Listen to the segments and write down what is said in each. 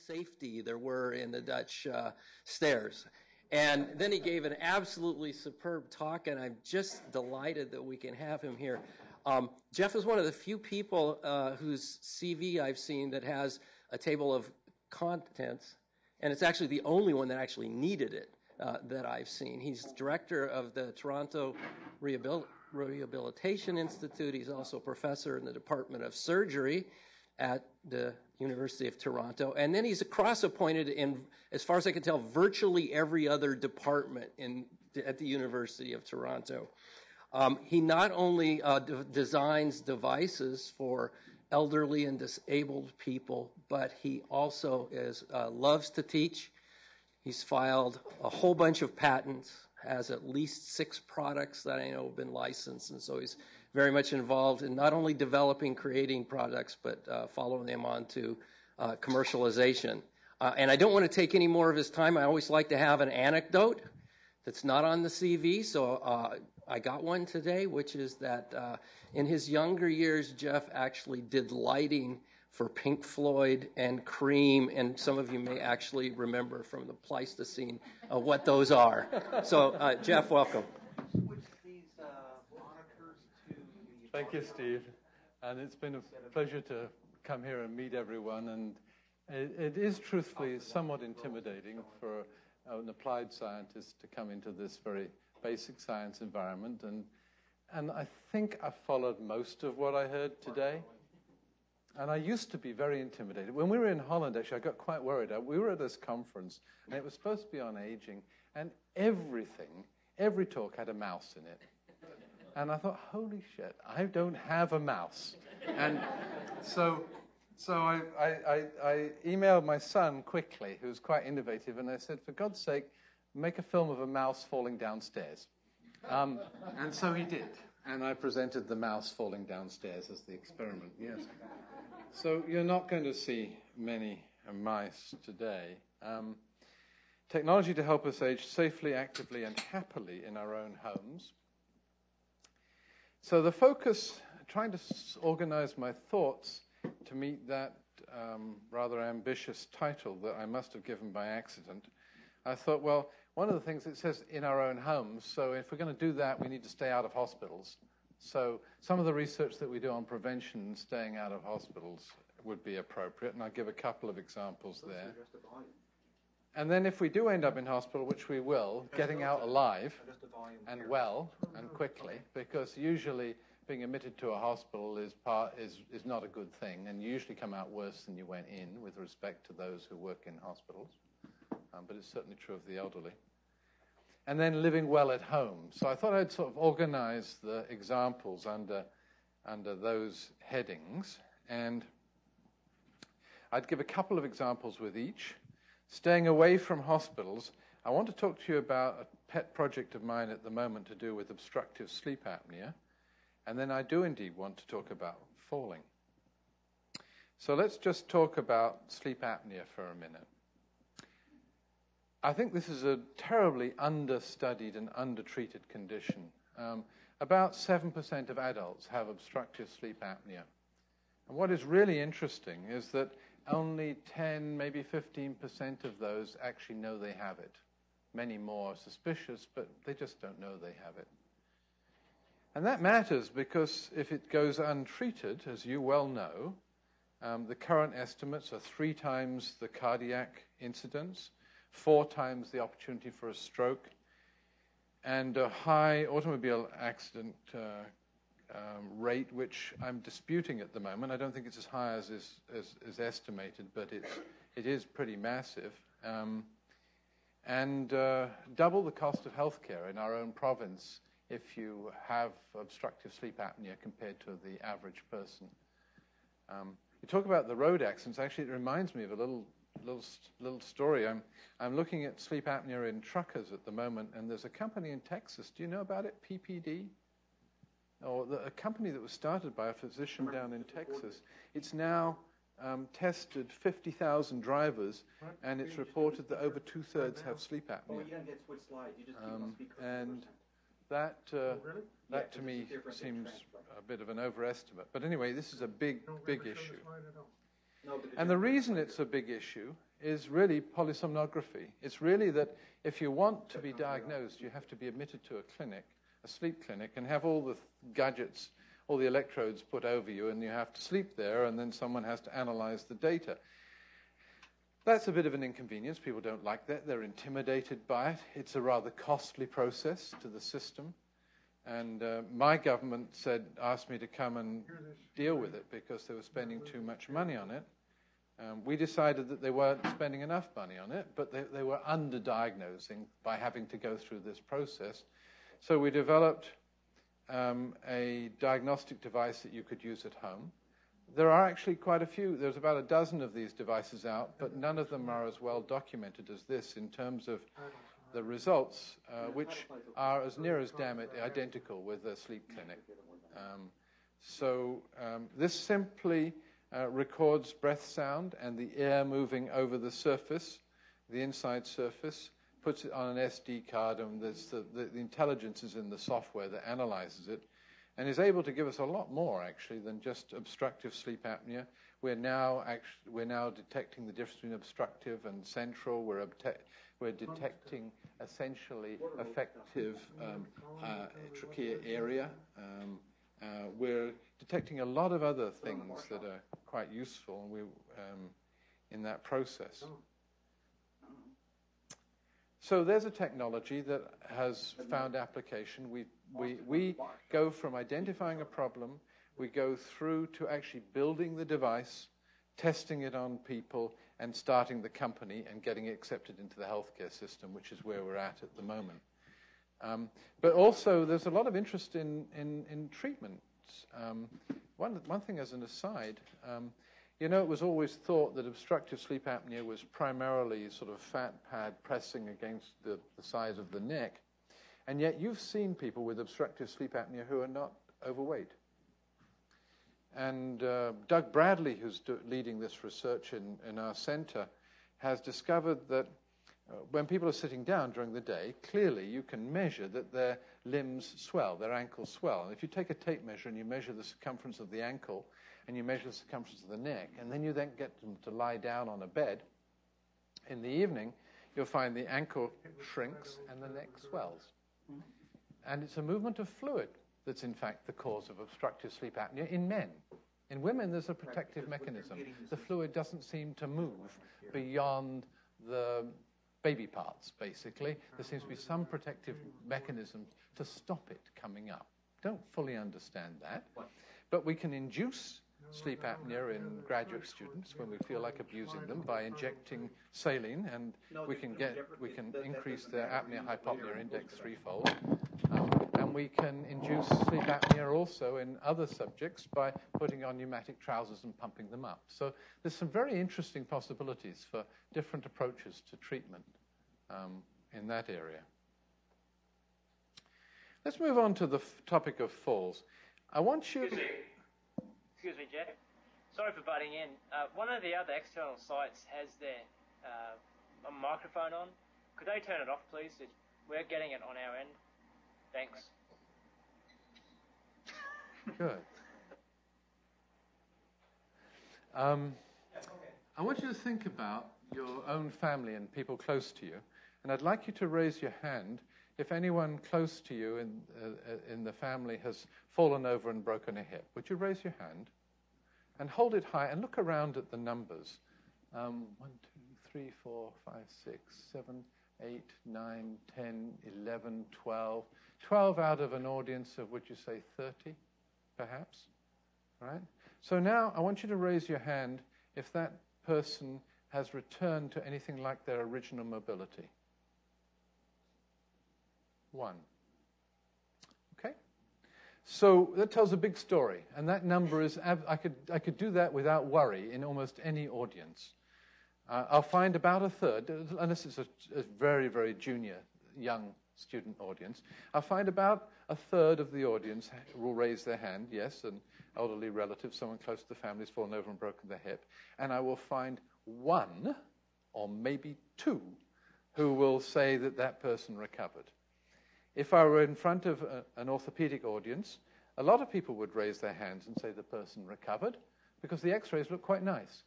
safety there were in the Dutch stairs. And then he gave an absolutely superb talk, and I'm just delighted that we can have him here. Geoff is one of the few people whose CV I've seen that has a table of contents, and it's actually the only one that actually needed it that I've seen. He's director of the Toronto Rehabilitation Institute. He's also a professor in the Department of Surgery at the University of Toronto. And then he's cross-appointed in, as far as I can tell, virtually every other department at the University of Toronto. He not only designs devices for elderly and disabled people, but he also loves to teach. He's filed a whole bunch of patents, has at least 6 products that I know have been licensed, and so he's very much involved in not only developing, creating products, but following them on to commercialization. And I don't want to take any more of his time. I always like to have an anecdote that's not on the CV, so I got one today, which is that in his younger years, Geoff actually did lighting for Pink Floyd and Cream, and some of you may actually remember from the Pleistocene what those are. So, Geoff, welcome. Thank you, Steve. And it's been a pleasure to come here and meet everyone. And it is truthfully somewhat intimidating for an applied scientist to come into this very basic science environment. And I think I followed most of what I heard today. And I used to be very intimidated. When we were in Holland, actually, I got quite worried. We were at this conference, and it was supposed to be on aging, and every talk had a mouse in it. And I thought, holy shit, I don't have a mouse. And so I emailed my son quickly, who's quite innovative, and I said, for God's sake, make a film of a mouse falling downstairs. And so he did. And I presented the mouse falling downstairs as the experiment, yes. So you're not going to see many mice today. Technology to help us age safely, actively, and happily in our own homes. So the focus, trying to organize my thoughts to meet that rather ambitious title that I must have given by accident, I thought, well, one of the things it says in our own homes, so if we're going to do that, we need to stay out of hospitals. So some of the research that we do on prevention and staying out of hospitals would be appropriate, and I'll give a couple of examples there. And then if we do end up in hospital, which we will, getting out alive and well and quickly, because usually being admitted to a hospital is not a good thing, and you usually come out worse than you went in with respect to those who work in hospitals. But it's certainly true of the elderly. And then living well at home. So I thought I'd sort of organize the examples under those headings. And I'd give a couple of examples with each. Staying away from hospitals, I want to talk to you about a pet project of mine at the moment to do with obstructive sleep apnea. And then I do indeed want to talk about falling. So let's just talk about sleep apnea for a minute. I think this is a terribly understudied and undertreated condition. About 7% of adults have obstructive sleep apnea. And what is really interesting is that only 10, maybe 15% of those actually know they have it. Many more are suspicious, but they just don't know they have it. And that matters because if it goes untreated, as you well know, the current estimates are 3 times the cardiac incidence, 4 times the opportunity for a stroke, and a high automobile accident rate, which I'm disputing at the moment. I don't think it's as high as is estimated, but it is pretty massive. And double the cost of healthcare in our own province if you have obstructive sleep apnea compared to the average person. You talk about the road accidents. Actually, it reminds me of a little story. I'm looking at sleep apnea in truckers at the moment, and there's a company in Texas. Do you know about it? P.P.D. Or a company that was started by a physician down in Texas. It's now tested 50,000 drivers, and it's reported that over 2/3 have sleep apnea. Oh, you don't get switch slide. You just keep on speaker. And that to me seems a bit of an overestimate. But anyway, this is a big issue. And the reason it's a big issue is really polysomnography. It's really that if you want to be diagnosed, you have to be admitted to a clinic, a sleep clinic, and have all the gadgets, all the electrodes put over you, and you have to sleep there, and then someone has to analyze the data. That's a bit of an inconvenience. People don't like that. They're intimidated by it. It's a rather costly process to the system. And my government asked me to come and deal with it because they were spending too much money on it. We decided that they weren't spending enough money on it, but they were underdiagnosing by having to go through this process. So we developed a diagnostic device that you could use at home. There are actually quite a few. There's about a dozen of these devices out, but none of them are as well documented as this in terms of the results, which are as near as damn it identical with a sleep clinic. This simply records breath sound and the air moving over the surface, the inside surface, puts it on an SD card, and the intelligence is in the software that analyzes it, and is able to give us a lot more, actually, than just obstructive sleep apnea. We're now detecting the difference between obstructive and central. We're detecting essentially affective trachea area. We're detecting a lot of other things that are quite useful in that process. So there's a technology that has found application. We go from identifying a problem, we go through to actually building the device, testing it on people, and starting the company and getting it accepted into the healthcare system, which is where we're at the moment. But also, there's a lot of interest in treatments. One thing as an aside, it was always thought that obstructive sleep apnea was primarily sort of fat pad pressing against the size of the neck. And yet you've seen people with obstructive sleep apnea who are not overweight. And Doug Bradley, who's leading this research in our center, has discovered that when people are sitting down during the day, clearly you can measure that their limbs swell, their ankles swell. And if you take a tape measure and you measure the circumference of the ankle and you measure the circumference of the neck, and then you then get them to lie down on a bed, in the evening, you'll find the ankle shrinks and the neck swells. And it's a movement of fluid that's in fact the cause of obstructive sleep apnea in men. In women, there's a protective mechanism. The fluid doesn't seem to move beyond the baby parts, basically. There seems to be some protective mechanism to stop it coming up. Don't fully understand that. But we can induce sleep apnea in graduate students when we feel like abusing them by injecting saline, and we can increase their apnea-hypopnea index threefold. And we can induce sleep apnea also in other subjects by putting on pneumatic trousers and pumping them up. So there's some very interesting possibilities for different approaches to treatment in that area. Let's move on to the topic of falls. I want you... Excuse me, Geoff. Sorry for butting in. One of the other external sites has their a microphone on. Could they turn it off, please? We're getting it on our end. Thanks. Good. I want you to think about your own family and people close to you, and I'd like you to raise your hand if anyone close to you in the family has fallen over and broken a hip. Would you raise your hand and hold it high and look around at the numbers? 1, 2, 3, 4, 5, 6, 7, 8, 9, 10, 11, 12. 12 out of an audience of, would you say, 30, perhaps? Right? So now I want you to raise your hand if that person has returned to anything like their original mobility. 1. Okay? So that tells a big story, and that number is, I could do that without worry in almost any audience. I'll find about a third, unless it's a very, very junior, young student audience, I'll find about a third of the audience will raise their hand, yes, an elderly relative, someone close to the family has fallen over and broken their hip, and I will find 1 or maybe 2 who will say that that person recovered. If I were in front of an orthopedic audience, a lot of people would raise their hands and say the person recovered because the x-rays look quite nice.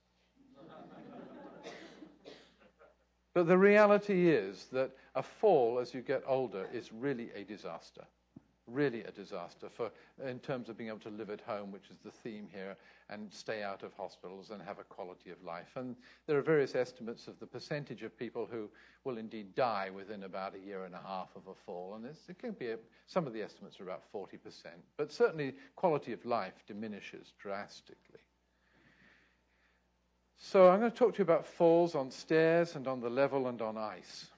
But the reality is that a fall as you get older is really a disaster. Really a disaster in terms of being able to live at home, which is the theme here, and stay out of hospitals and have a quality of life. And there are various estimates of the percentage of people who will indeed die within about a year and a half of a fall. And it can be some of the estimates are about 40%. But certainly quality of life diminishes drastically. So I'm going to talk to you about falls on stairs and on the level and on ice.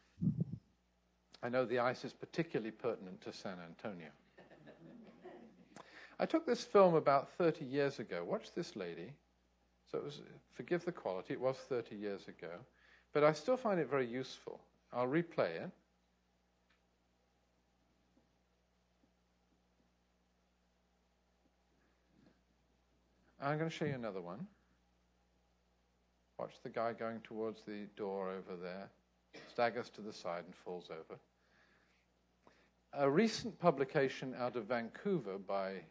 I know the ice is particularly pertinent to San Antonio. I took this film about 30 years ago. Watch this lady. So it was, forgive the quality, it was 30 years ago. But I still find it very useful. I'll replay it. I'm going to show you another one. Watch the guy going towards the door over there, staggers to the side and falls over. A recent publication out of Vancouver by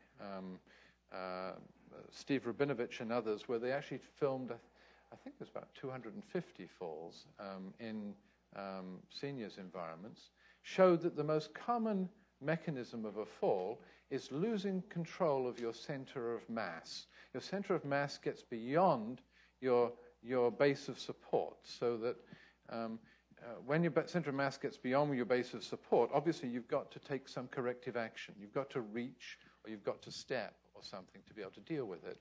Steve Rabinovich and others, where they actually filmed, I think it was about 250 falls in seniors' environments, showed that the most common mechanism of a fall is losing control of your center of mass. Your center of mass gets beyond your base of support, so that when your center of mass gets beyond your base of support, obviously you've got to take some corrective action. You've got to reach, or you've got to step or something to be able to deal with it.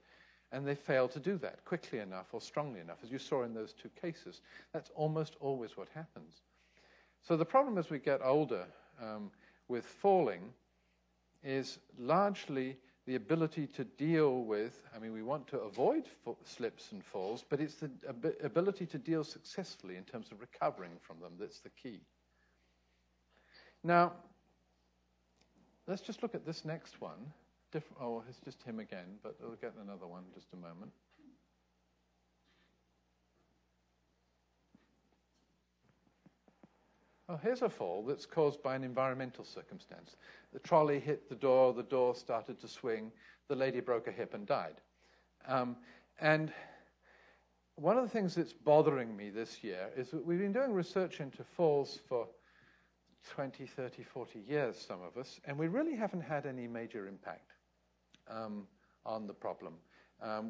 And they fail to do that quickly enough or strongly enough, as you saw in those two cases. That's almost always what happens. So the problem as we get older with falling is largely the ability to deal with, I mean, we want to avoid slips and falls, but it's the ability to deal successfully in terms of recovering from them that's the key. Now, let's just look at this next one. Oh, it's just him again, but we'll get another one in just a moment. Oh, here's a fall that's caused by an environmental circumstance. The trolley hit the door started to swing, the lady broke a hip and died. And one of the things that's bothering me this year is that we've been doing research into falls for 20, 30, 40 years, some of us, and we really haven't had any major impact on the problem.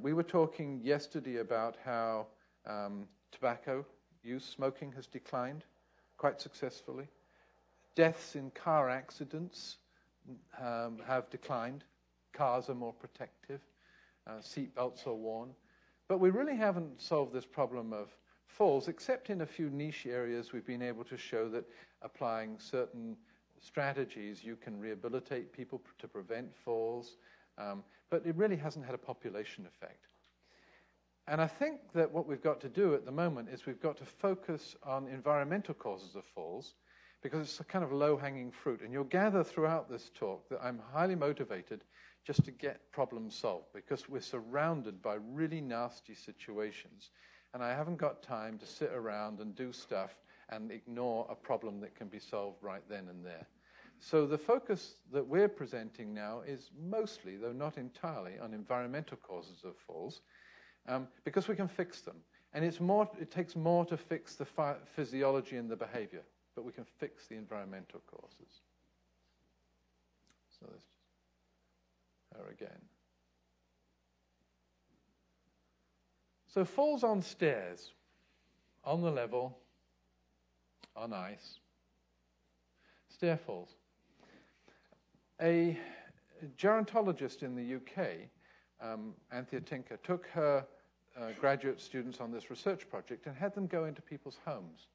We were talking yesterday about how tobacco use, smoking has declined quite successfully. Deaths in car accidents have declined. Cars are more protective. Seat belts are worn. But we really haven't solved this problem of falls, except in a few niche areas we've been able to show that applying certain strategies you can rehabilitate people to prevent falls. But it really hasn't had a population effect. And I think that what we've got to do at the moment is we've got to focus on environmental causes of falls, because it's a kind of low-hanging fruit. And you'll gather throughout this talk that I'm highly motivated just to get problems solved, because we're surrounded by really nasty situations. And I haven't got time to sit around and do stuff and ignore a problem that can be solved right then and there. So the focus that we're presenting now is mostly, though not entirely, on environmental causes of falls, because we can fix them. And it takes more to fix the physiology and the behavior, but we can fix the environmental causes. So let's just her again. So falls on stairs, on the level, on ice, stair falls. A gerontologist in the UK, Anthea Tinker, took her graduate students on this research project and had them go into people's homes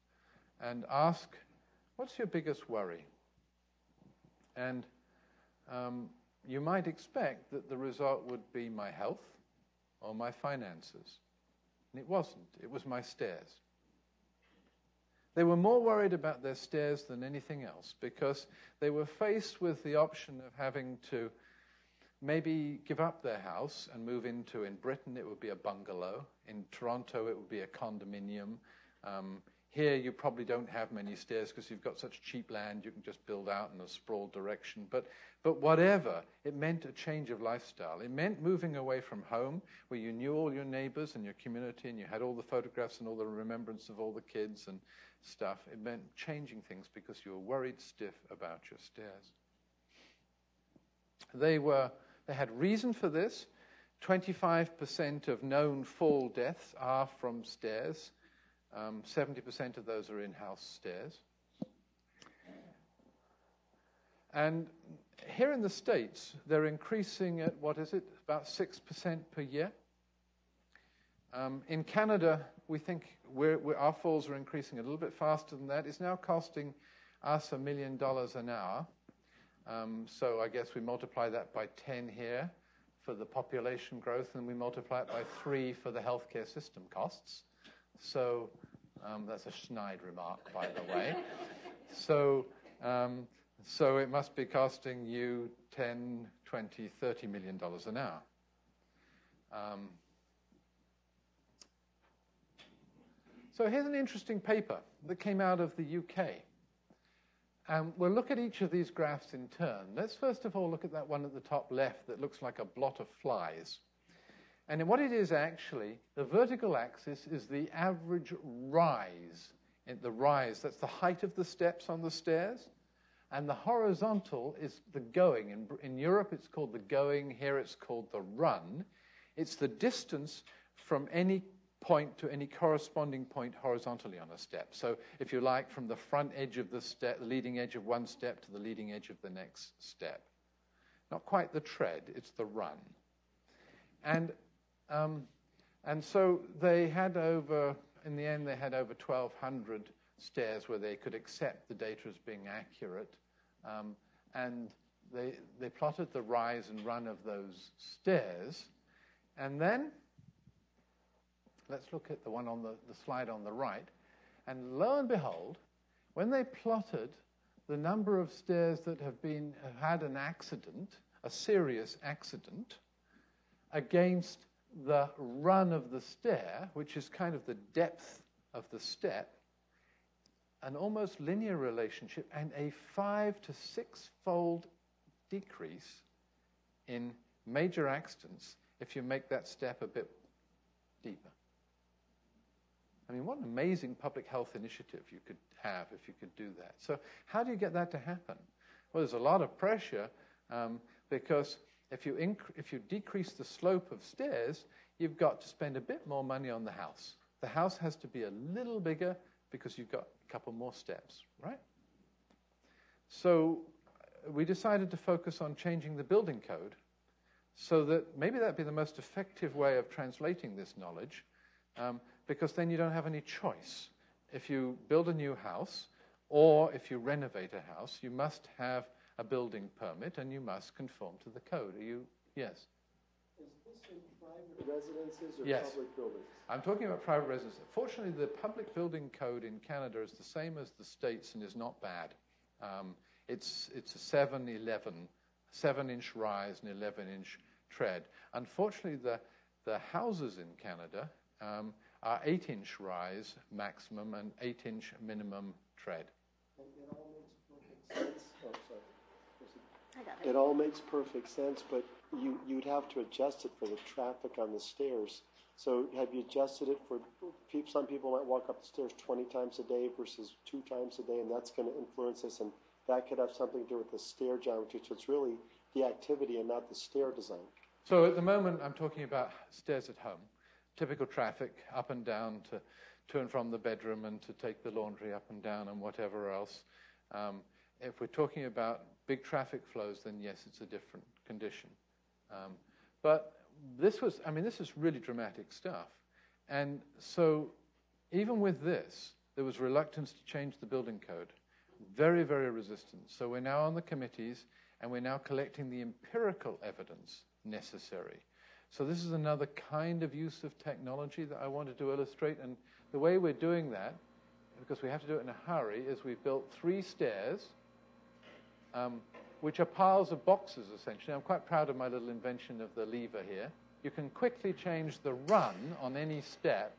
and ask, what's your biggest worry? And you might expect that the result would be my health or my finances. And it wasn't. It was my stairs. They were more worried about their stairs than anything else, because they were faced with the option of having to maybe give up their house and move into, in Britain, it would be a bungalow. In Toronto, it would be a condominium. Here you probably don't have many stairs because you've got such cheap land, you can just build out in a sprawled direction. But whatever, it meant a change of lifestyle. It meant moving away from home where you knew all your neighbors and your community and you had all the photographs and all the remembrance of all the kids and stuff. It meant changing things because you were worried stiff about your stairs. They had reason for this. 25% of known fall deaths are from stairs. 70% of those are in-house stairs. And here in the States, they're increasing at, what is it, about 6% per year. In Canada, we think our falls are increasing a little bit faster than that. It's now costing us $1 million an hour. So I guess we multiply that by 10 here for the population growth, and we multiply it by 3 for the healthcare system costs. So that's a snide remark, by the way. So it must be costing you $10, $20, $30 million an hour. So here's an interesting paper that came out of the UK. We'll look at each of these graphs in turn. Let's first of all look at that one at the top left that looks like a blot of flies. And what it is actually, the vertical axis is the average rise. That's the height of the steps on the stairs. And the horizontal is the going. In Europe, it's called the going. Here, it's called the run. It's the distance from any point to any corresponding point horizontally on a step. So if you like, from the front edge of the step, the leading edge of one step to the leading edge of the next step. Not quite the tread, it's the run. And so they had in the end, they had over 1,200 stairs where they could accept the data as being accurate. And they plotted the rise and run of those stairs. And then, let's look at the one on the slide on the right. And lo and behold, when they plotted the number of stairs that have had an accident, a serious accident, against the run of the stair, which is kind of the depth of the step, an almost linear relationship and a 5 to 6-fold decrease in major accidents if you make that step a bit deeper. I mean, what an amazing public health initiative you could have if you could do that. So how do you get that to happen? Well, there's a lot of pressure because if you decrease the slope of stairs, you've got to spend a bit more money on the house. The house has to be a little bigger because you've got a couple more steps, right? So we decided to focus on changing the building code so that maybe that'd be the most effective way of translating this knowledge, because then you don't have any choice. If you build a new house or if you renovate a house, you must have a building permit and you must conform to the code. Yes? Is this in private residences or Yes. public buildings? I'm talking about private residences. Fortunately, the public building code in Canada is the same as the States and is not bad. It's a 7-inch rise and 11-inch tread. Unfortunately, the houses in Canada are 8-inch rise maximum and 8-inch minimum tread. And it all makes perfect sense. Oh, sorry. I got it. It all makes perfect sense, but you'd have to adjust it for the traffic on the stairs. So have you adjusted it for people? Some people might walk up the stairs 20 times a day versus 2 times a day, and that's going to influence this, and that could have something to do with the stair geometry. So it's really the activity and not the stair design. So at the moment, I'm talking about stairs at home. Typical traffic up and down to and from the bedroom and to take the laundry up and down and whatever else. If we're talking about big traffic flows, then yes, it's a different condition. But this is really dramatic stuff. And so even with this, there was reluctance to change the building code. Very, very resistant. So we're now on the committees and we're now collecting the empirical evidence necessary. So this is another kind of use of technology that I wanted to illustrate. And the way we're doing that, because we have to do it in a hurry, is we've built 3 stairs, which are piles of boxes, essentially. I'm quite proud of my little invention of the lever here. You can quickly change the run on any step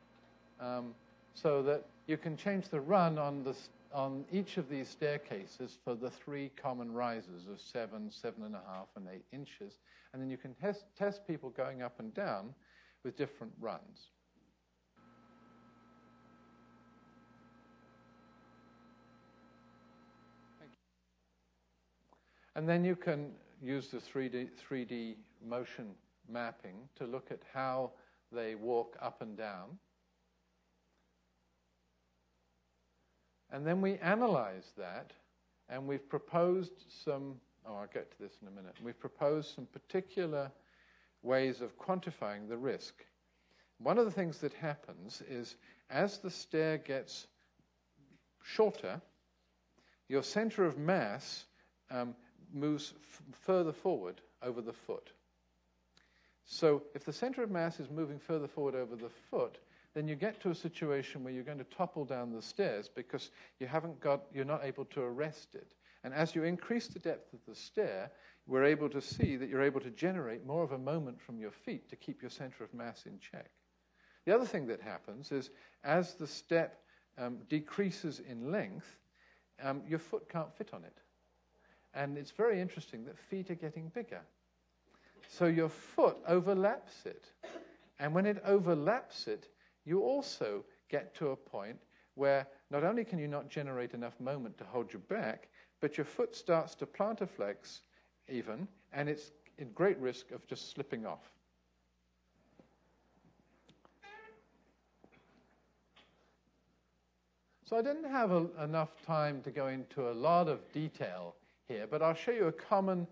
so that you can change the run on each of these staircases for the 3 common rises of 7, 7.5, and 8 inches. And then you can test people going up and down with different runs. And then you can use the 3D motion mapping to look at how they walk up and down. And then we analyze that, and we've proposed some, I'll get to this in a minute. We've proposed some particular ways of quantifying the risk. One of the things that happens is as the stair gets shorter, your center of mass moves further forward over the foot. So if the center of mass is moving further forward over the foot, then you get to a situation where you're going to topple down the stairs because you're not able to arrest it. And as you increase the depth of the stair, we're able to see that you're able to generate more of a moment from your feet to keep your center of mass in check. The other thing that happens is as the step decreases in length, your foot can't fit on it. And it's very interesting that feet are getting bigger. So your foot overlaps it. And when it overlaps it, you also get to a point where not only can you not generate enough moment to hold you back, but your foot starts to plantarflex even, and it's in great risk of just slipping off. So I didn't have enough time to go into a lot of detail here, but I'll show you a common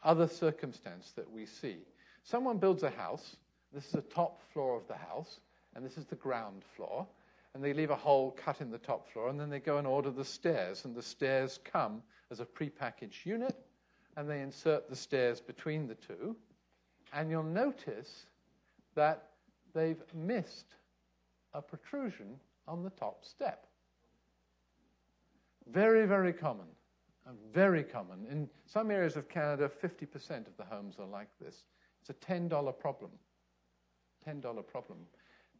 other circumstance that we see. Someone builds a house. This is the top floor of the house, and this is the ground floor. And they leave a hole cut in the top floor, and then they go and order the stairs, and the stairs come as a prepackaged unit, and they insert the stairs between the two. And you'll notice that they've missed a protrusion on the top step. Very, very common. Very common. In some areas of Canada, 50% of the homes are like this. It's a $10 problem. $10 problem.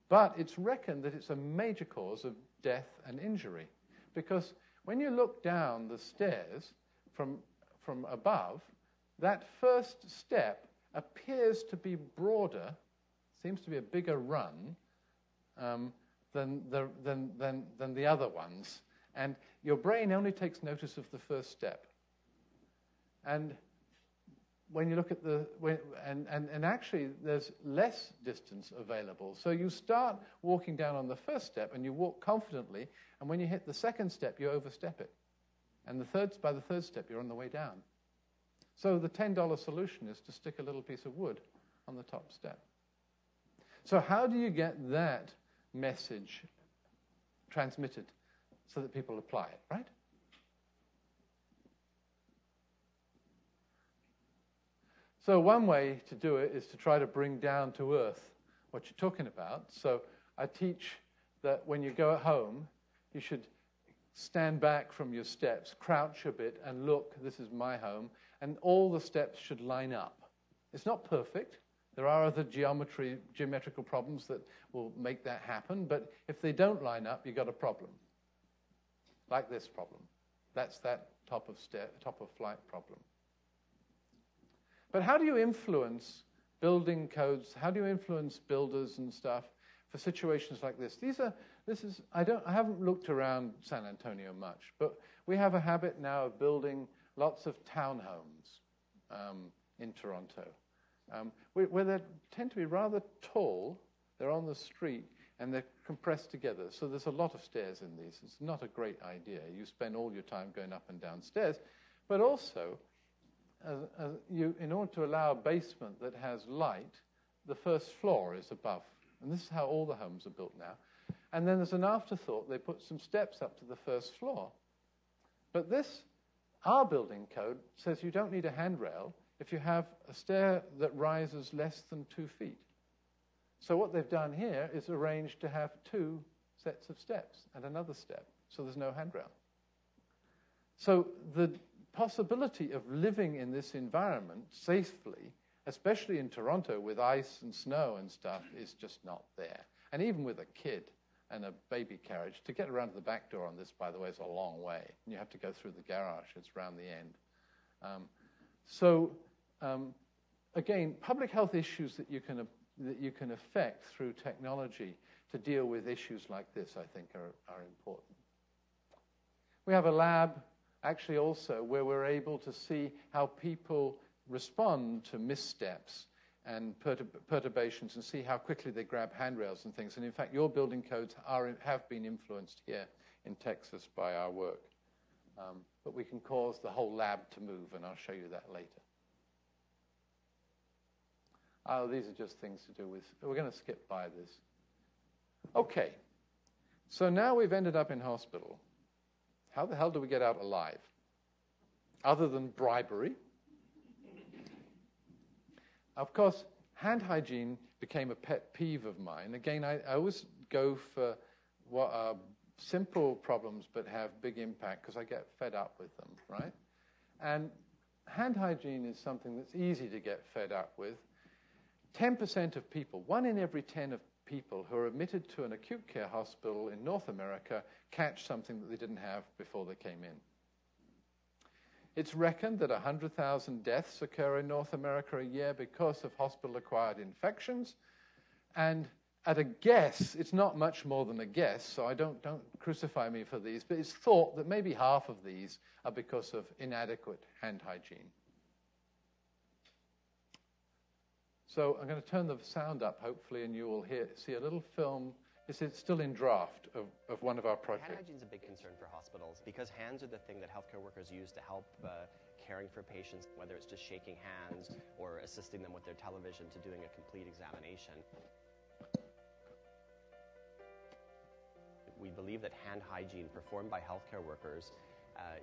But it's reckoned that it's a major cause of death and injury. Because when you look down the stairs from above, that first step appears to be broader, seems to be a bigger run than the other ones. And your brain only takes notice of the first step. And when you look at and actually there's less distance available. So you start walking down on the first step and you walk confidently, and when you hit the second step, you overstep it. And by the third step, you're on the way down. So the $10 solution is to stick a little piece of wood on the top step. So how do you get that message transmitted so that people apply it, right? So one way to do it is to try to bring down to earth what you're talking about. So I teach that when you go at home, you should stand back from your steps, crouch a bit, and look, this is my home, and all the steps should line up. It's not perfect. There are other geometrical problems that will make that happen, but if they don't line up, you've got a problem. Like this problem. That's that top of flight problem. But how do you influence building codes? How do you influence builders and stuff for situations like this? I haven't looked around San Antonio much, but we have a habit now of building lots of townhomes in Toronto, where they tend to be rather tall. They're on the street, and they're compressed together. So there's a lot of stairs in these. It's not a great idea. You spend all your time going up and down stairs. But also, in order to allow a basement that has light, the first floor is above. And this is how all the homes are built now. And then there's an afterthought. They put some steps up to the first floor. But our building code says you don't need a handrail if you have a stair that rises less than 2 feet. So what they've done here is arranged to have 2 sets of steps and another step, so there's no handrail. So the possibility of living in this environment safely, especially in Toronto with ice and snow and stuff, is just not there. And even with a kid, and a baby carriage. To get around to the back door on this, by the way, is a long way. And you have to go through the garage. It's around the end. Again, public health issues that you can affect through technology to deal with issues like this, I think, are important. We have a lab, actually, also, where we're able to see how people respond to missteps and perturbations and see how quickly they grab handrails and things. And in fact, your building codes have been influenced here in Texas by our work. But we can cause the whole lab to move, and I'll show you that later. Oh, these are just things to do with, we're going to skip by this. Okay, so now we've ended up in hospital. How the hell do we get out alive? Other than bribery. Of course, hand hygiene became a pet peeve of mine. Again, I always go for what are simple problems but have big impact because I get fed up with them, right? And hand hygiene is something that's easy to get fed up with. 10% of people, 1 in every 10 of people who are admitted to an acute care hospital in North America catch something that they didn't have before they came in. It's reckoned that 100,000 deaths occur in North America a year because of hospital-acquired infections. And at a guess, it's not much more than a guess, so don't crucify me for these, but it's thought that maybe half of these are because of inadequate hand hygiene. So I'm going to turn the sound up, hopefully, and you will see a little film. This is still in draft of one of our projects. Hand hygiene is a big concern for hospitals because hands are the thing that healthcare workers use to help caring for patients, whether it's just shaking hands or assisting them with their television to doing a complete examination. We believe that hand hygiene performed by healthcare workers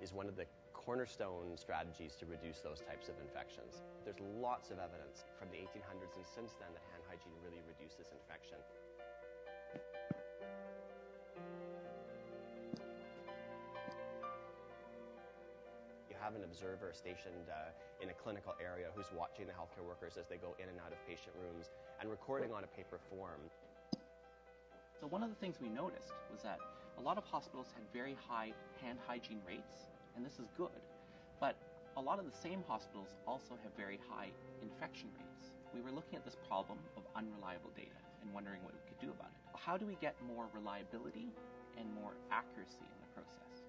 is one of the cornerstone strategies to reduce those types of infections. There's lots of evidence from the 1800s and since then that hand hygiene really reduces infection. You have an observer stationed in a clinical area who's watching the healthcare workers as they go in and out of patient rooms and recording on a paper form. So one of the things we noticed was that a lot of hospitals had very high hand hygiene rates, and this is good, but a lot of the same hospitals also have very high infection rates. We were looking at this problem of unreliable data and wondering what we could do about it. How do we get more reliability and more accuracy in the process?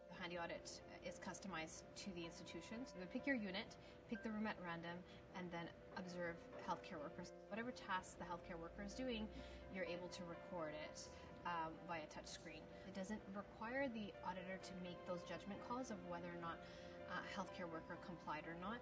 The handy audit is customized to the institutions. You would pick your unit, pick the room at random, and then observe healthcare workers. Whatever tasks the healthcare worker is doing, you're able to record it via touch screen. It doesn't require the auditor to make those judgment calls of whether or not a healthcare worker complied or not.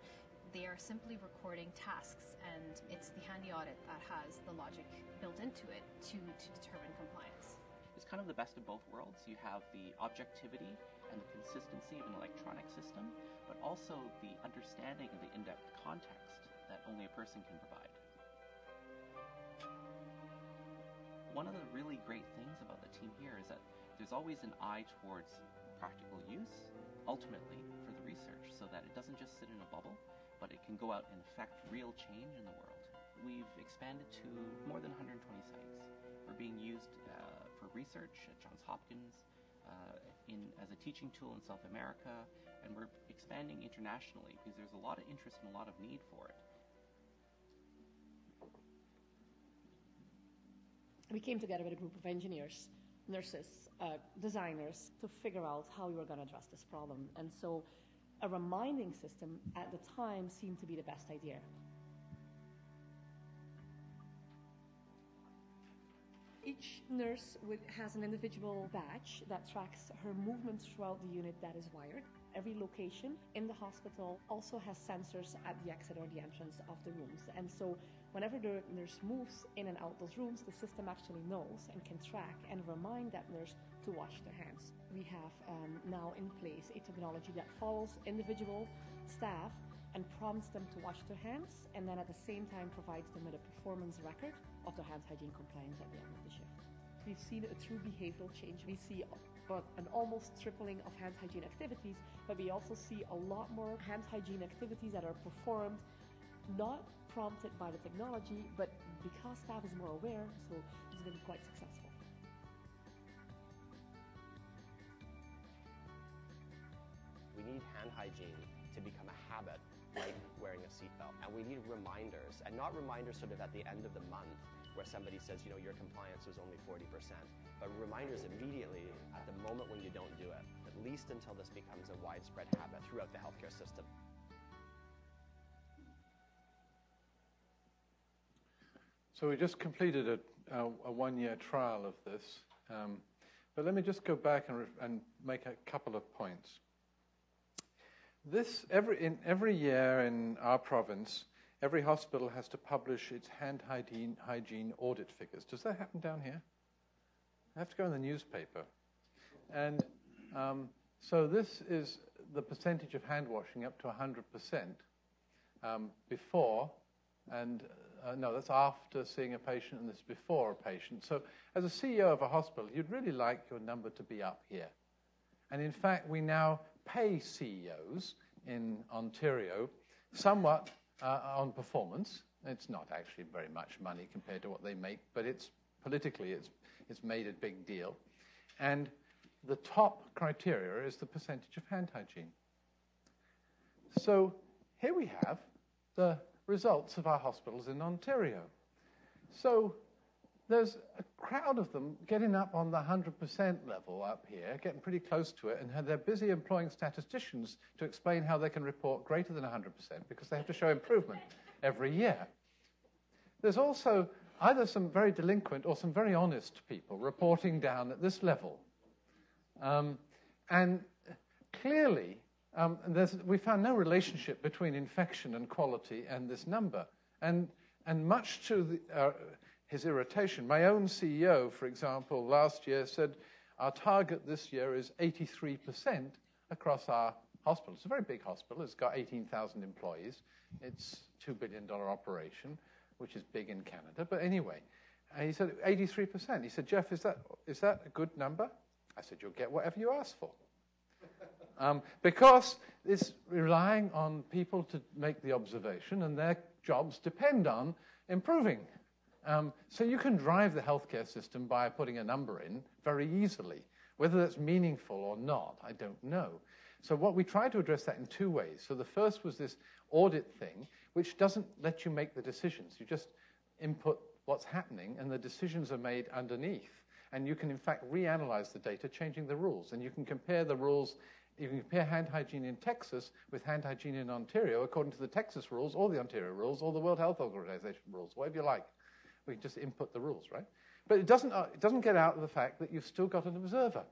They are simply recording tasks, and it's the handy audit that has the logic built into it to determine compliance. It's kind of the best of both worlds. You have the objectivity and the consistency of an electronic system, but also the understanding of the in-depth context that only a person can provide. One of the really great things about the team here is that there's always an eye towards practical use, ultimately, for the research, so that it doesn't just sit in a bubble, but it can go out and affect real change in the world. We've expanded to more than 120 sites. We're being used for research at Johns Hopkins, as a teaching tool in South America, and we're expanding internationally because there's a lot of interest and a lot of need for it. We came together with a group of engineers, nurses, designers to figure out how we were going to address this problem. And so a reminding system at the time seemed to be the best idea. Each nurse has an individual badge that tracks her movements throughout the unit that is wired. Every location in the hospital also has sensors at the exit or the entrance of the rooms. And so whenever the nurse moves in and out those rooms, the system actually knows and can track and remind that nurse to wash their hands. We have now in place a technology that follows individual staff and prompts them to wash their hands, and then at the same time provides them with a performance record of their hand hygiene compliance at the end of the shift. We've seen a true behavioral change. We see an almost tripling of hand hygiene activities, but we also see a lot more hand hygiene activities that are performed not prompted by the technology, but because staff is more aware, so it's going to be quite successful. We need hand hygiene to become a habit, like wearing a seatbelt. And we need reminders, and not reminders sort of at the end of the month where somebody says, you know, your compliance was only 40%, but reminders immediately at the moment when you don't do it, at least until this becomes a widespread habit throughout the healthcare system. So we just completed a one-year trial of this, but let me just go back and make a couple of points. Every year in our province, every hospital has to publish its hand hygiene audit figures. Does that happen down here? I have to go in the newspaper. And so this is the percentage of hand washing up to 100% before, and no, that's after seeing a patient, and this is before a patient. So as a CEO of a hospital, you'd really like your number to be up here. And in fact, we now pay CEOs in Ontario somewhat on performance. It's not actually very much money compared to what they make, but it's politically it's made a big deal. And the top criteria is the percentage of hand hygiene. So here we have the results of our hospitals in Ontario. So there's a crowd of them getting up on the 100% level up here, getting pretty close to it, and they're busy employing statisticians to explain how they can report greater than 100% because they have to show improvement every year. There's also either some very delinquent or some very honest people reporting down at this level. And clearly, we found no relationship between infection and quality and this number. And much to his irritation, my own CEO, for example, last year said, our target this year is 83% across our hospital. It's a very big hospital. It's got 18,000 employees. It's a $2 billion operation, which is big in Canada. But anyway, he said 83%. He said, Geoff, is that a good number? I said, you'll get whatever you ask for. Because it's relying on people to make the observation, and their jobs depend on improving. So you can drive the healthcare system by putting a number in very easily. Whether that's meaningful or not, I don't know. So what we tried to address that in two ways. So the first was this audit thing, which doesn't let you make the decisions. You just input what's happening, and the decisions are made underneath. And you can, in fact, reanalyze the data, changing the rules. And you can compare the rules. You can compare hand hygiene in Texas with hand hygiene in Ontario according to the Texas rules or the Ontario rules or the World Health Organization rules, whatever you like. We can just input the rules, right? But it doesn't get out of the fact that you've still got an observer.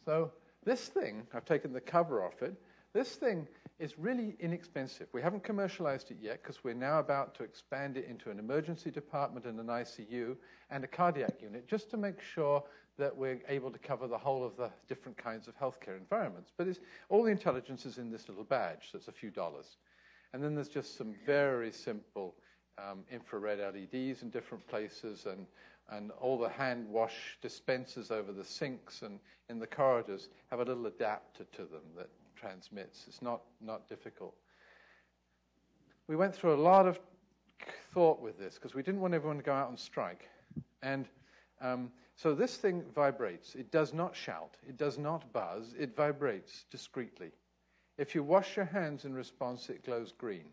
So this thing, I've taken the cover off it, this thing is really inexpensive. We haven't commercialized it yet because we're now about to expand it into an emergency department and an ICU and a cardiac unit just to make sure that we're able to cover the whole of the different kinds of healthcare environments. But all the intelligence is in this little badge, so it's a few dollars. And then there's just some very simple infrared LEDs in different places, and all the hand wash dispensers over the sinks and in the corridors have a little adapter to them that transmits. It's not difficult. We went through a lot of thought with this because we didn't want everyone to go out on strike. And so this thing vibrates. It does not shout. It does not buzz. It vibrates discreetly. If you wash your hands in response, it glows green.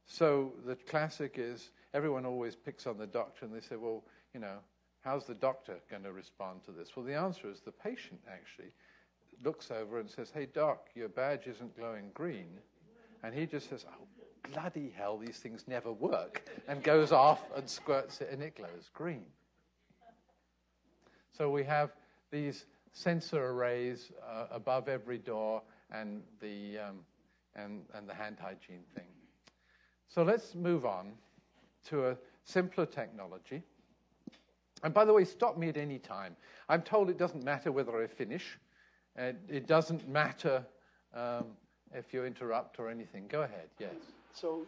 So the classic is everyone always picks on the doctor and they say, well, you know, how's the doctor going to respond to this? Well, the answer is the patient actually looks over and says, hey, doc, your badge isn't glowing green. And he just says, oh, bloody hell, these things never work, and goes off and squirts it and it glows green. So we have these sensor arrays above every door and the hand hygiene thing. So let's move on to a simpler technology. And by the way, stop me at any time. I'm told it doesn't matter whether I finish. It doesn't matter if you interrupt or anything. Go ahead, yes. So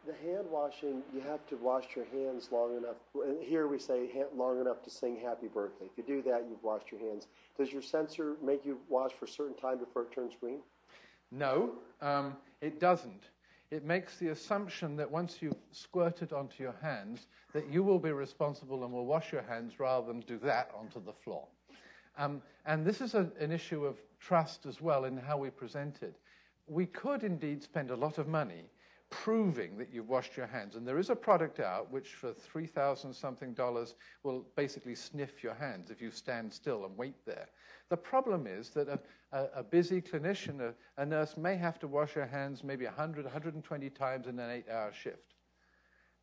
the hand washing, you have to wash your hands long enough. Here we say long enough to sing happy birthday. If you do that, you've washed your hands. Does your sensor make you wash for a certain time before it turns green? No, it doesn't. It makes the assumption that once you've squirted onto your hands, that you will be responsible and will wash your hands rather than do that onto the floor. And this is an issue of trust as well in how we present it. We could indeed spend a lot of money proving that you've washed your hands. And there is a product out which for $3,000 something will basically sniff your hands if you stand still and wait there. The problem is that a busy clinician, a nurse may have to wash her hands maybe 100, 120 times in an 8-hour shift.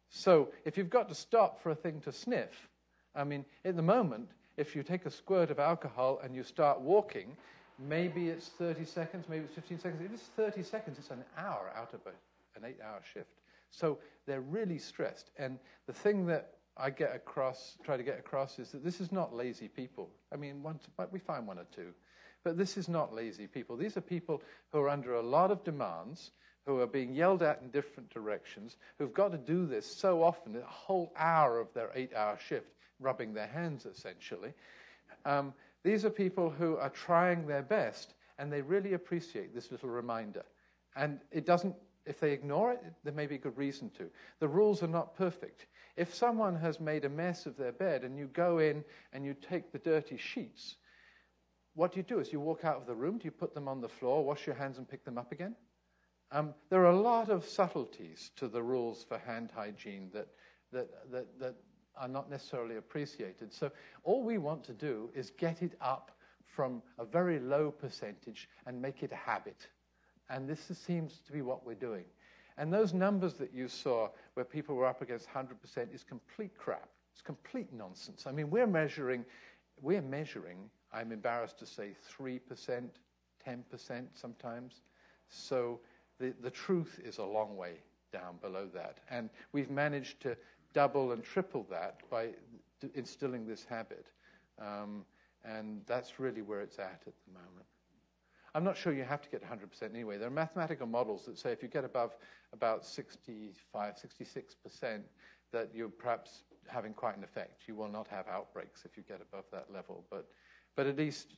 So if you've got to stop for a thing to sniff, I mean, at the moment, if you take a squirt of alcohol and you start walking, maybe it's 30 seconds, maybe it's 15 seconds. If it's 30 seconds, it's an hour out of an 8-hour shift. So they're really stressed. And the thing that I try to get across is that this is not lazy people. I mean, we find one or two. But this is not lazy people. These are people who are under a lot of demands, who are being yelled at in different directions, who've got to do this so often, a whole hour of their 8-hour shift, rubbing their hands, essentially. These are people who are trying their best, and they really appreciate this little reminder. And it doesn't, if they ignore it, there may be a good reason to. The rules are not perfect. If someone has made a mess of their bed, and you go in and you take the dirty sheets, what do? Is you walk out of the room, do you put them on the floor, wash your hands and pick them up again? There are a lot of subtleties to the rules for hand hygiene that are not necessarily appreciated. So all we want to do is get it up from a very low percentage and make it a habit. And this seems to be what we're doing. And those numbers that you saw where people were up against 100% is complete crap. It's complete nonsense. I mean, we're measuring, I'm embarrassed to say, 3%, 10% sometimes. So the truth is a long way down below that. And we've managed to double and triple that by instilling this habit. And that's really where it's at the moment. I'm not sure you have to get 100% anyway. There are mathematical models that say if you get above about 65, 66%, that you're perhaps having quite an effect. You will not have outbreaks if you get above that level. But at least,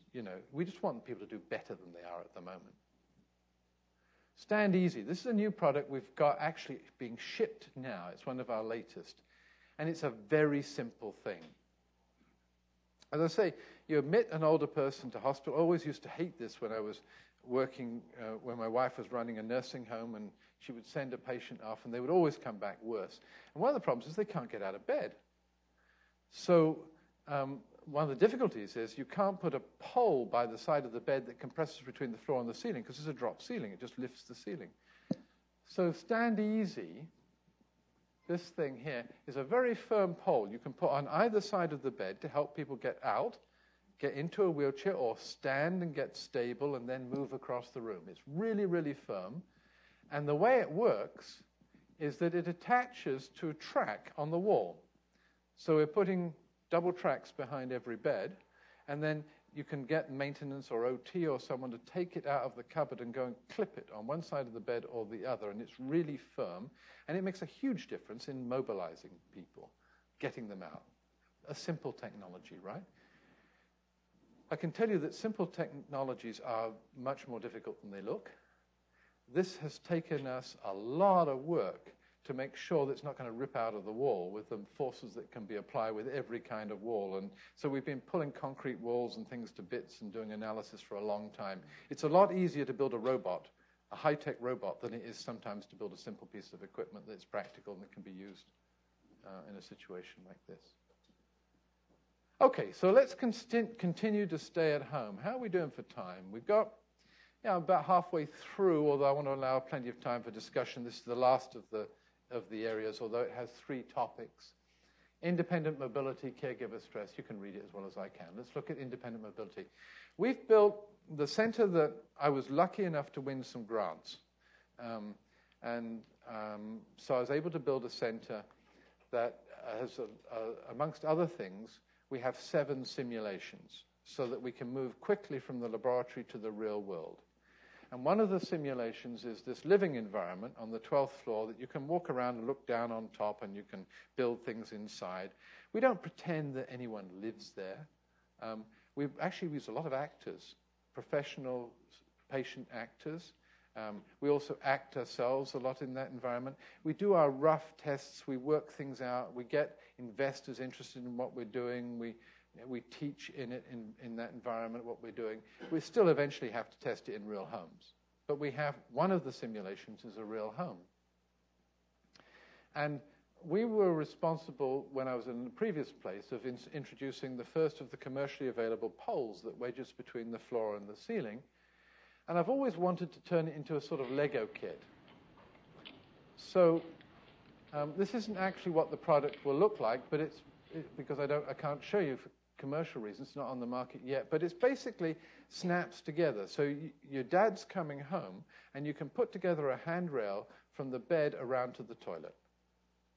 we just want people to do better than they are at the moment. Stand Easy. This is a new product we've got actually being shipped now. It's one of our latest. And it's a very simple thing. As I say, you admit an older person to hospital. I always used to hate this when I was working, when my wife was running a nursing home, and she would send a patient off, and they would always come back worse. And one of the problems is they can't get out of bed. So one of the difficulties is you can't put a pole by the side of the bed that compresses between the floor and the ceiling, because it's a drop ceiling. It just lifts the ceiling. So Stand Easy, this thing here, is a very firm pole you can put on either side of the bed to help people get out, get into a wheelchair, or stand and get stable and then move across the room. It's really, really firm. And the way it works is that it attaches to a track on the wall. So we're putting double tracks behind every bed, and then you can get maintenance or OT or someone to take it out of the cupboard and go and clip it on one side of the bed or the other, and it's really firm, and it makes a huge difference in mobilizing people, getting them out. A simple technology, right? I can tell you that simple technologies are much more difficult than they look. This has taken us a lot of work to make sure that it's not going to rip out of the wall with the forces that can be applied with every kind of wall. And so we've been pulling concrete walls and things to bits and doing analysis for a long time. It's a lot easier to build a robot, a high-tech robot, than it is sometimes to build a simple piece of equipment that's practical and that can be used in a situation like this. Okay, so let's continue to stay at home. How are we doing for time? We've got about halfway through, although I want to allow plenty of time for discussion. This is the last of the areas, although it has 3 topics. Independent mobility, caregiver stress. You can read it as well as I can. Let's look at independent mobility. We've built the center that I was lucky enough to win some grants. So I was able to build a center that has, amongst other things, we have 7 simulations so that we can move quickly from the laboratory to the real world. And one of the simulations is this living environment on the 12th floor that you can walk around and look down on top, and you can build things inside. We don't pretend that anyone lives there. We actually use a lot of actors, professional patient actors, We also act ourselves a lot in that environment. We do our rough tests. We work things out. We get investors interested in what we're doing. We teach in it, in that environment, what we're doing. We still eventually have to test it in real homes. But we have one of the simulations is a real home. And we were responsible, when I was in the previous place, of introducing the first of the commercially available poles that wedges between the floor and the ceiling. And I've always wanted to turn it into a sort of Lego kit. So this isn't actually what the product will look like, but it's because I can't show you for commercial reasons. It's not on the market yet. But it's basically snaps together. So your dad's coming home, and you can put together a handrail from the bed around to the toilet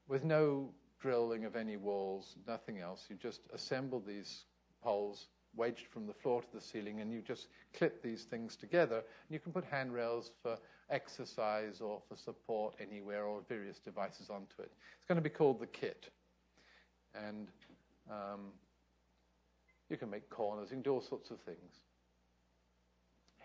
with no drilling of any walls, nothing else. You just assemble these poles wedged from the floor to the ceiling, and you just clip these things together. And you can put handrails for exercise or for support anywhere, or various devices onto it. It's going to be called the kit. And you can make corners, you can do all sorts of things.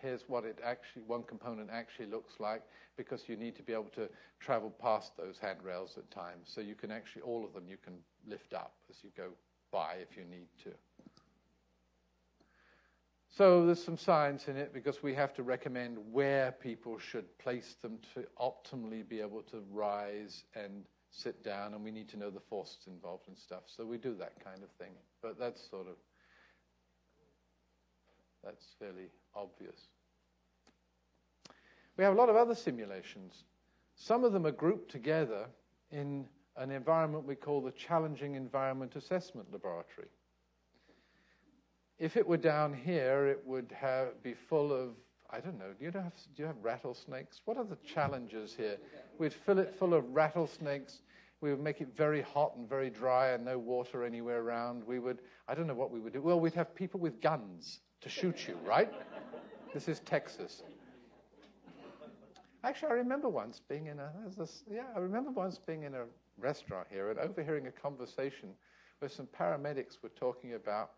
Here's what it actually, one component actually looks like, because you need to be able to travel past those handrails at times. So you can actually, all of them you can lift up as you go by if you need to. So there's some science in it, because we have to recommend where people should place them to optimally be able to rise and sit down, and we need to know the forces involved and stuff. So we do that kind of thing. But that's fairly obvious. We have a lot of other simulations. Some of them are grouped together in an environment we call the Challenging Environment Assessment Laboratory. If it were down here, it would be full of, I don't know, do you have rattlesnakes? What are the challenges here? We'd fill it full of rattlesnakes. We would make it very hot and very dry and no water anywhere around. I don't know what we would do. Well, we'd have people with guns to shoot you, right? This is Texas. Actually, I remember once being in a restaurant here and overhearing a conversation where some paramedics were talking about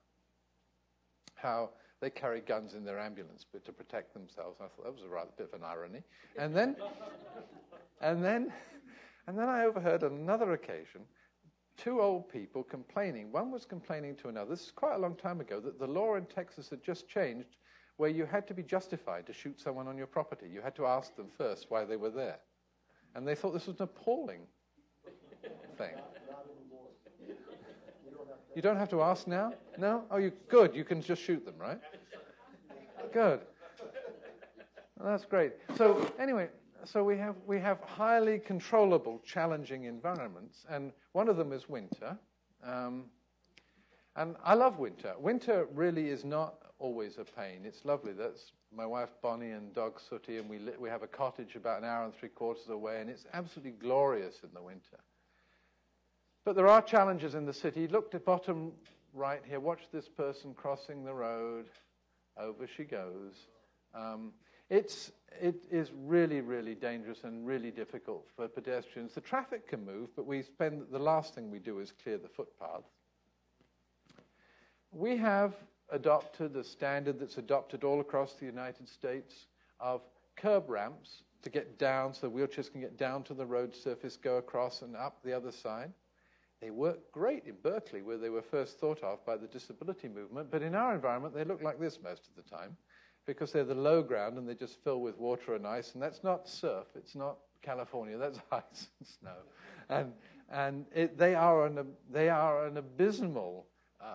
how they carry guns in their ambulance but to protect themselves. I thought that was a rather bit of an irony. And then I overheard on another occasion two old people complaining. One was complaining to another. This is quite a long time ago, that the law in Texas had just changed, where you had to be justified to shoot someone on your property. You had to ask them first why they were there. And they thought this was an appalling thing. You don't have to ask now? No? Oh, good. You can just shoot them, right? Good. Well, that's great. So anyway, so we have highly controllable, challenging environments, and one of them is winter. And I love winter. Winter really is not always a pain. It's lovely. That's my wife Bonnie and dog Sooty, and we have a cottage about an hour and 3/4 away, and it's absolutely glorious in the winter. But there are challenges in the city. Look at bottom right here. Watch this person crossing the road. Over she goes. It is really, really dangerous and really difficult for pedestrians. The traffic can move, but the last thing we do is clear the footpath. We have adopted a standard that's adopted all across the United States of curb ramps to get down, so wheelchairs can get down to the road surface, go across and up the other side. They work great in Berkeley, where they were first thought of by the disability movement, but in our environment they look like this most of the time, because they're the low ground and they just fill with water and ice, and that's not surf, it's not California, that's ice and snow. And they are an abysmal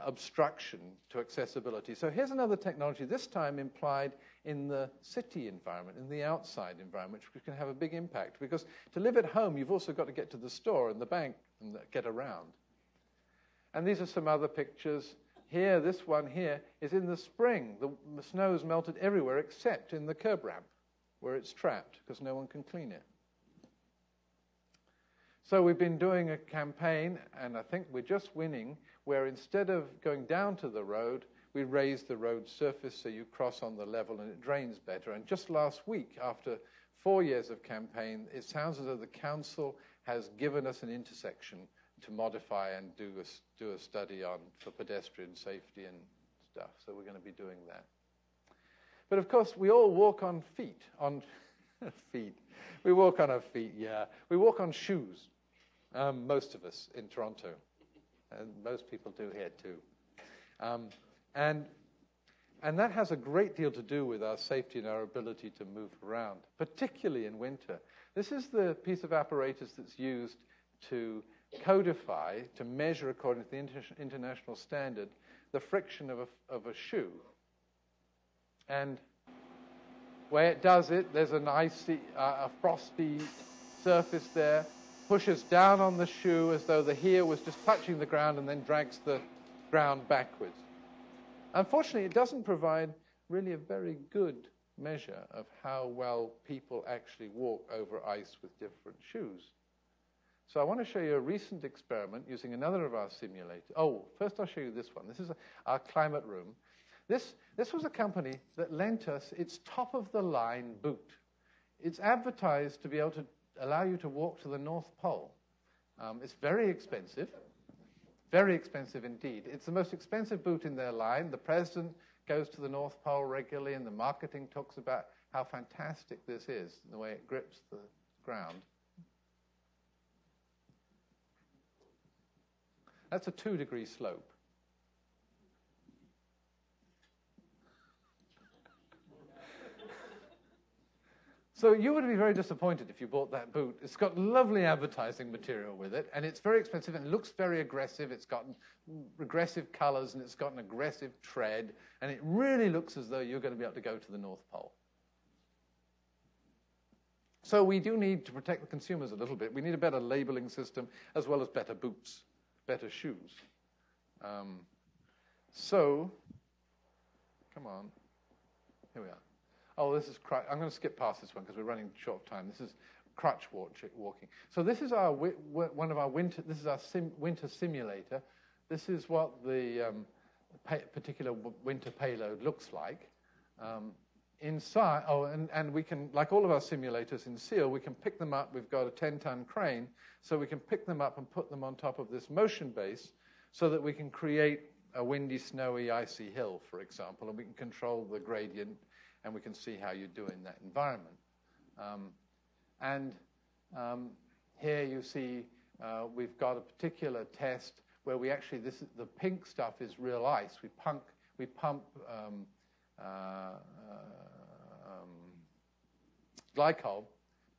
obstruction to accessibility. So here's another technology, this time implied in the city environment, in the outside environment, which can have a big impact. Because to live at home, you've also got to get to the store and the bank and get around. And these are some other pictures. Here, this one here is in the spring. The snow's melted everywhere except in the curb ramp, where it's trapped because no one can clean it. So we've been doing a campaign, and I think we're just winning, where instead of going down to the road, we raise the road surface so you cross on the level and it drains better. And just last week, after 4 years of campaign, it sounds as though the council has given us an intersection to modify and do a study on for pedestrian safety and stuff. So we're going to be doing that. But of course, we all walk on feet, on Feet. We walk on our feet, yeah. We walk on shoes, most of us in Toronto. And most people do here too. And that has a great deal to do with our safety and our ability to move around, particularly in winter. This is the piece of apparatus that's used to codify, to measure according to the international standard, the friction of a shoe. And where it does it, there's an icy, a frosty surface there, pushes down on the shoe as though the heel was just touching the ground and then drags the ground backwards. Unfortunately, it doesn't provide really a very good measure of how well people actually walk over ice with different shoes. So I want to show you a recent experiment using another of our simulators. Oh, first I'll show you this one. This is our climate room. This was a company that lent us its top-of-the-line boot. It's advertised to be able to allow you to walk to the North Pole. It's very expensive indeed. It's the most expensive boot in their line. The president goes to the North Pole regularly, and the marketing talks about how fantastic this is, the way it grips the ground. That's a 2-degree slope. So you would be very disappointed if you bought that boot. It's got lovely advertising material with it, and it's very expensive and looks very aggressive. It's got aggressive colors, and it's got an aggressive tread, and it really looks as though you're going to be able to go to the North Pole. So we do need to protect the consumers a little bit. We need a better labeling system as well as better boots, better shoes. So, come on. Here we are. Oh, this is crutch. I'm going to skip past this one because we're running short of time. This is crutch walking. So this is our one of our winter. This is our winter simulator. This is what the particular winter payload looks like. Inside, and we can, like all of our simulators in SEAL, we can pick them up. We've got a 10-ton crane, so we can pick them up and put them on top of this motion base so that we can create a windy, snowy, icy hill, for example, and we can control the gradient, and we can see how you do in that environment. Here you see we've got a particular test where we actually, the pink stuff is real ice. We pump glycol,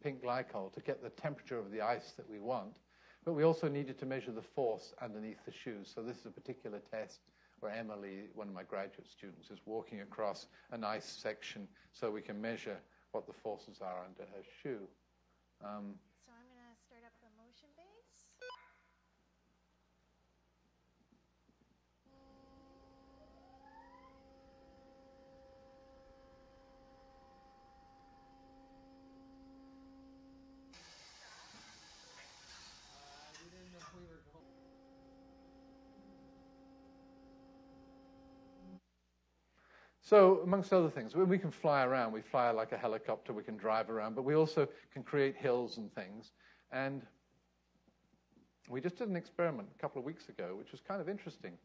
pink glycol, to get the temperature of the ice that we want. But we also needed to measure the force underneath the shoes. So this is a particular test where Emily, one of my graduate students, is walking across an ice section so we can measure what the forces are under her shoe. So I'm going to start up the motion base. So, amongst other things, when we can fly around, we fly like a helicopter, we can drive around, but we also can create hills and things. And we just did an experiment a couple of weeks ago, which was kind of interesting.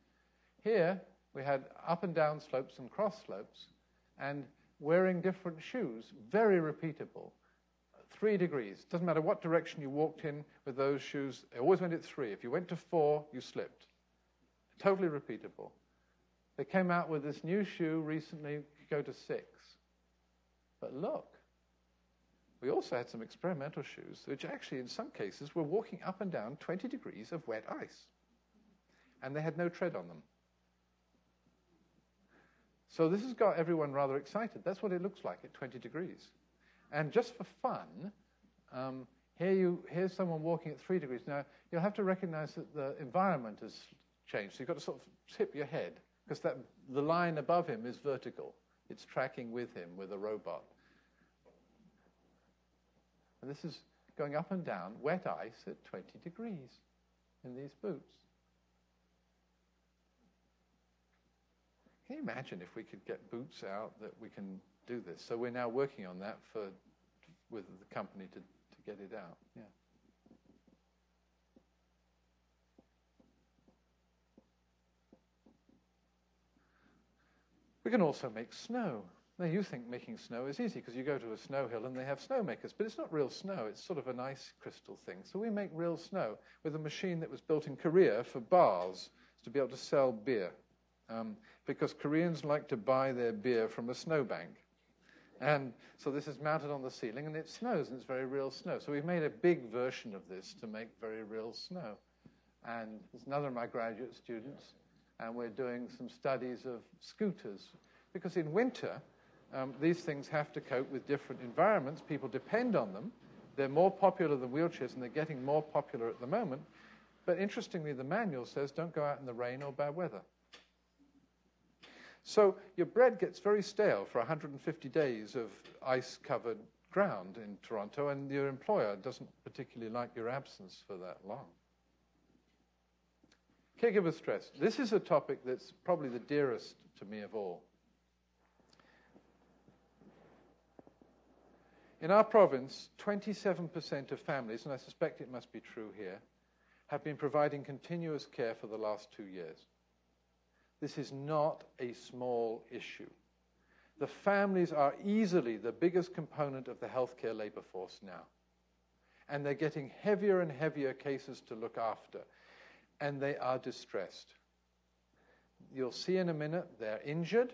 Here, we had up and down slopes and cross slopes, and wearing different shoes, very repeatable. 3 degrees. Doesn't matter what direction you walked in with those shoes, they always went at 3. If you went to 4, you slipped. Totally repeatable. They came out with this new shoe recently, go to 6. But look, we also had some experimental shoes, which actually in some cases were walking up and down 20 degrees of wet ice. And they had no tread on them. So this has got everyone rather excited. That's what it looks like at 20 degrees. And just for fun, here's someone walking at 3 degrees. Now, you'll have to recognize that the environment has changed. So you've got to sort of tip your head, because the line above him is vertical. It's tracking with him with a robot. And this is going up and down wet ice at 20 degrees in these boots. Can you imagine if we could get boots out that we can do this? So we're now working on that with the company to get it out. Yeah. We can also make snow. Now, you think making snow is easy because you go to a snow hill and they have snow makers, but it's not real snow. It's sort of an ice crystal thing. So we make real snow with a machine that was built in Korea for bars to be able to sell beer, because Koreans like to buy their beer from a snowbank. And so this is mounted on the ceiling, and it snows, and it's very real snow. So we've made a big version of this to make very real snow. And there's another of my graduate students, and we're doing some studies of scooters. Because in winter, these things have to cope with different environments. People depend on them. They're more popular than wheelchairs, and they're getting more popular at the moment. But interestingly, the manual says don't go out in the rain or bad weather. So your bread gets very stale for 150 days of ice-covered ground in Toronto, and your employer doesn't particularly like your absence for that long. Caregiver stress. This is a topic that's probably the dearest to me of all. In our province, 27% of families, and I suspect it must be true here, have been providing continuous care for the last 2 years. This is not a small issue. The families are easily the biggest component of the healthcare labor force now. And they're getting heavier and heavier cases to look after. And they are distressed. You'll see in a minute they're injured,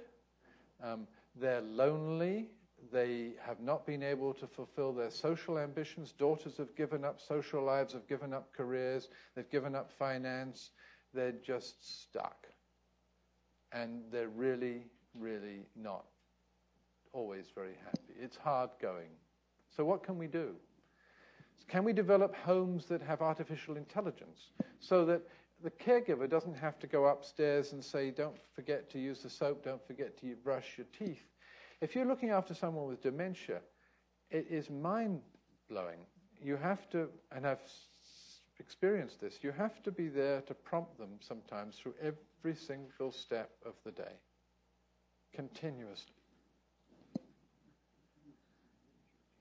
they're lonely, they have not been able to fulfill their social ambitions. Daughters have given up social lives, have given up careers, they've given up finance. They're just stuck. And they're really, really not always very happy. It's hard going. So what can we do? Can we develop homes that have artificial intelligence so that the caregiver doesn't have to go upstairs and say, don't forget to use the soap, don't forget to brush your teeth. If you're looking after someone with dementia, it is mind-blowing. You have to, and I've experienced this, you have to be there to prompt them sometimes through every single step of the day, continuously.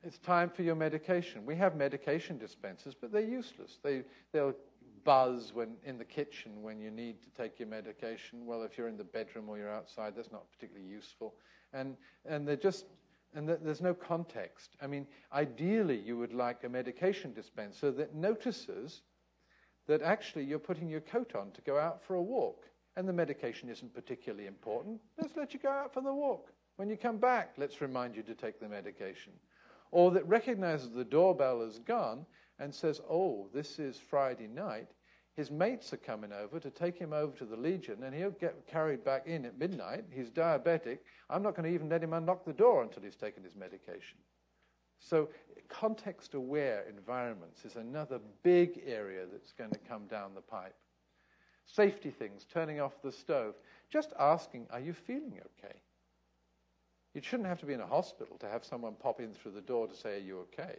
It's time for your medication. We have medication dispensers, but they're useless. They'll buzz when in the kitchen when you need to take your medication. Well, if you're in the bedroom or you're outside, that's not particularly useful. And there's no context. I mean, ideally, you would like a medication dispenser that notices that actually you're putting your coat on to go out for a walk, and the medication isn't particularly important. Let's let you go out for the walk. When you come back, let's remind you to take the medication. Or that recognizes the doorbell is gone and says, oh, this is Friday night. His mates are coming over to take him over to the Legion, and he'll get carried back in at midnight. He's diabetic. I'm not going to even let him unlock the door until he's taken his medication. So context-aware environments is another big area that's going to come down the pipe. Safety things, turning off the stove. Just asking, are you feeling okay? You shouldn't have to be in a hospital to have someone pop in through the door to say, are you okay?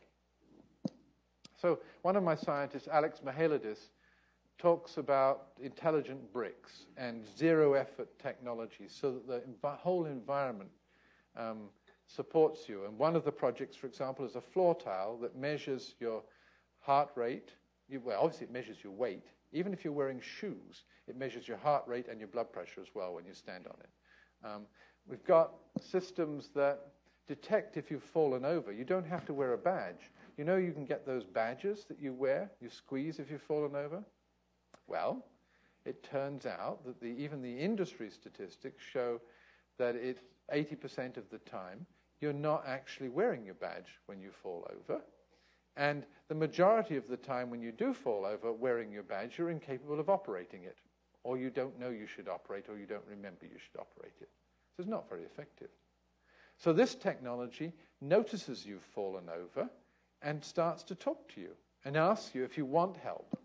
So one of my scientists, Alex Mihailidis, talks about intelligent bricks and zero-effort technologies so that the whole environment supports you. And one of the projects, for example, is a floor tile that measures your heart rate. Well, obviously it measures your weight. Even if you're wearing shoes, it measures your heart rate and your blood pressure as well when you stand on it. We've got systems that detect if you've fallen over. You don't have to wear a badge. You know you can get those badges that you wear, you squeeze if you've fallen over? Well, it turns out that even the industry statistics show that 80% of the time you're not actually wearing your badge when you fall over. And the majority of the time when you do fall over wearing your badge, you're incapable of operating it. Or you don't know you should operate, or you don't remember you should operate it. So it's not very effective. So this technology notices you've fallen over and starts to talk to you and asks you if you want help.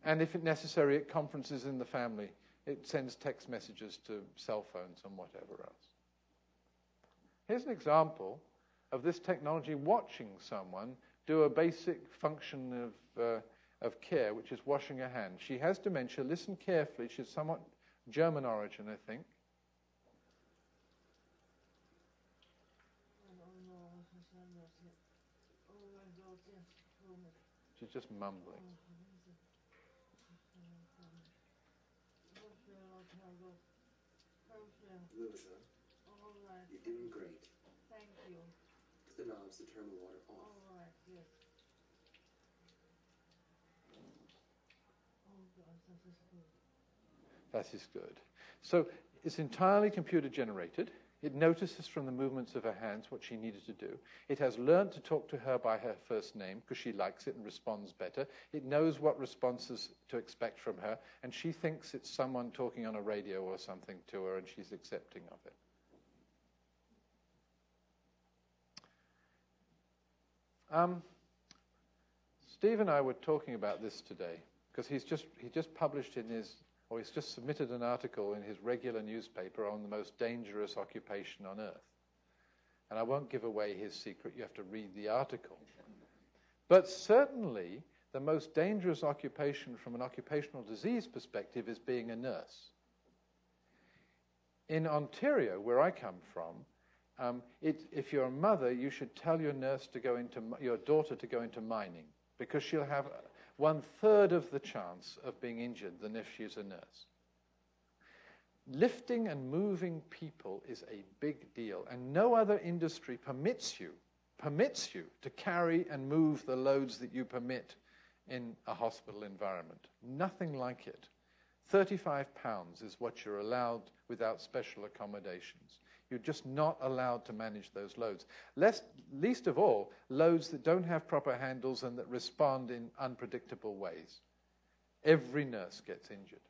And if it's necessary, at conferences in the family, it sends text messages to cell phones and whatever else. Here's an example of this technology watching someone do a basic function of care, which is washing her hands. She has dementia. Listen carefully. She's somewhat German origin, I think. She's just mumbling. right. You're doing great. Thank you. Put the knobs to turn the water off. All right, yes. Oh, God, that is good. That is good. So it's entirely computer generated. It notices from the movements of her hands what she needed to do. It has learned to talk to her by her first name because she likes it and responds better. It knows what responses to expect from her, and she thinks it's someone talking on a radio or something to her, and she's accepting of it. Steve and I were talking about this today because he just published in his, or he's just submitted an article in his regular newspaper on the most dangerous occupation on earth. And I won't give away his secret. You have to read the article. But certainly, the most dangerous occupation from an occupational disease perspective is being a nurse. In Ontario, where I come from, if you're a mother, you should tell your your daughter to go into mining, because she'll have 1/3 of the chance of being injured than if she's a nurse. Lifting and moving people is a big deal, and no other industry permits you to carry and move the loads that you permit in a hospital environment. Nothing like it. 35 pounds is what you're allowed without special accommodations. You're just not allowed to manage those loads. Least of all, loads that don't have proper handles and that respond in unpredictable ways. Every nurse gets injured.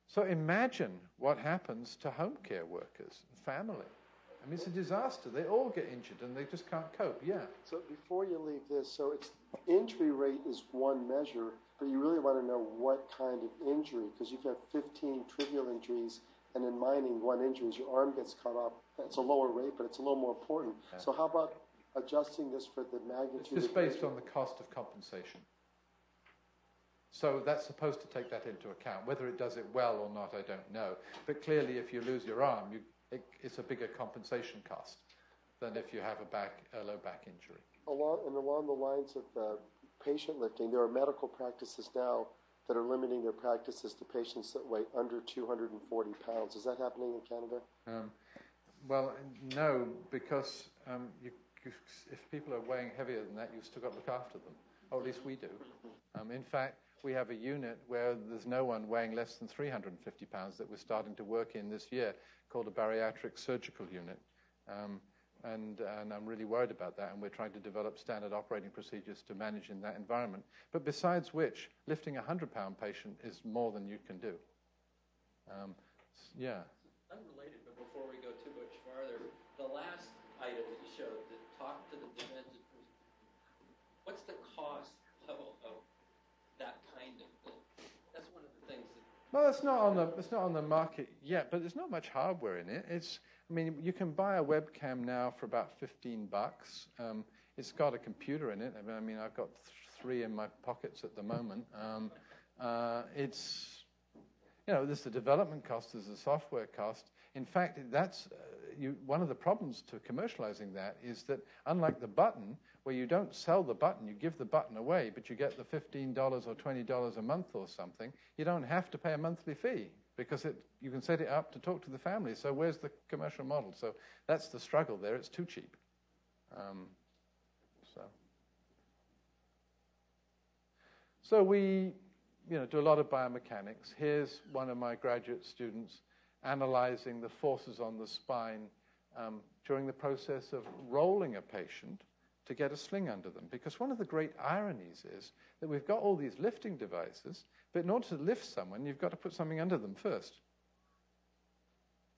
So imagine what happens to home care workers and family. I mean, it's a disaster. They all get injured and they just can't cope. Yeah. So before you leave this, so it's injury rate is one measure, but you really want to know what kind of injury, because you've got 15 trivial injuries, and in mining, one injury is your arm gets cut off. It's a lower rate, but it's a little more important. Yeah. So how about adjusting this for the magnitude? It's just based on the cost of compensation. So that's supposed to take that into account. Whether it does it well or not, I don't know. But clearly, if you lose your arm, it's a bigger compensation cost than if you have a low back injury. Along the lines of patient lifting, there are medical practices now that are limiting their practices to patients that weigh under 240 pounds. Is that happening in Canada? Well, no, because if people are weighing heavier than that, you've still got to look after them. Or at least we do. In fact, we have a unit where there's no one weighing less than 350 pounds that we're starting to work in this year, called a bariatric surgical unit. And I'm really worried about that, and we're trying to develop standard operating procedures to manage in that environment. But besides which, lifting a 100-pound patient is more than you can do. Yeah. Unrelated, but before we go too much farther, the last item that you showed, the talk to the demented person, what's the cost level of that kind of thing? That's one of the things that... Well, it's not on the market yet, but there's not much hardware in it. I mean, you can buy a webcam now for about $15. It's got a computer in it. I mean, I've got 3 in my pockets at the moment. There's the development cost, there's the software cost. In fact, that's one of the problems to commercializing that is that, unlike the button, where you don't sell the button, you give the button away, but you get the $15 or $20 a month or something, you don't have to pay a monthly fee, because you can set it up to talk to the family. So where's the commercial model? So that's the struggle there. It's too cheap. So we do a lot of biomechanics. Here's one of my graduate students analyzing the forces on the spine during the process of rolling a patient to get a sling under them. Because one of the great ironies is that we've got all these lifting devices, but in order to lift someone, you've got to put something under them first.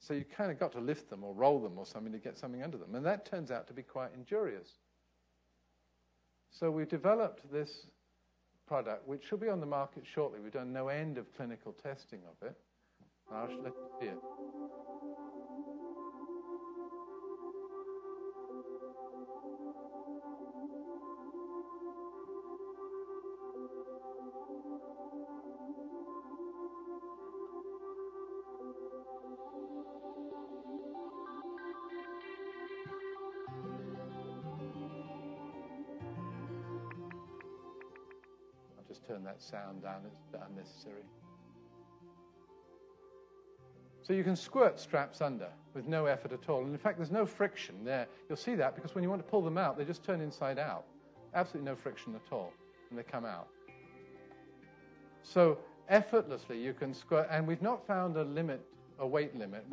So you kind of got to lift them or roll them or something to get something under them. And that turns out to be quite injurious. So we've developed this product, which should be on the market shortly. We've done no end of clinical testing of it. I'll let you see it. Turn that sound down, it's unnecessary. So you can squirt straps under with no effort at all. And in fact, there's no friction there. You'll see that because when you want to pull them out, they just turn inside out. Absolutely no friction at all, and they come out. So effortlessly you can squirt, and we've not found a limit, a weight limit.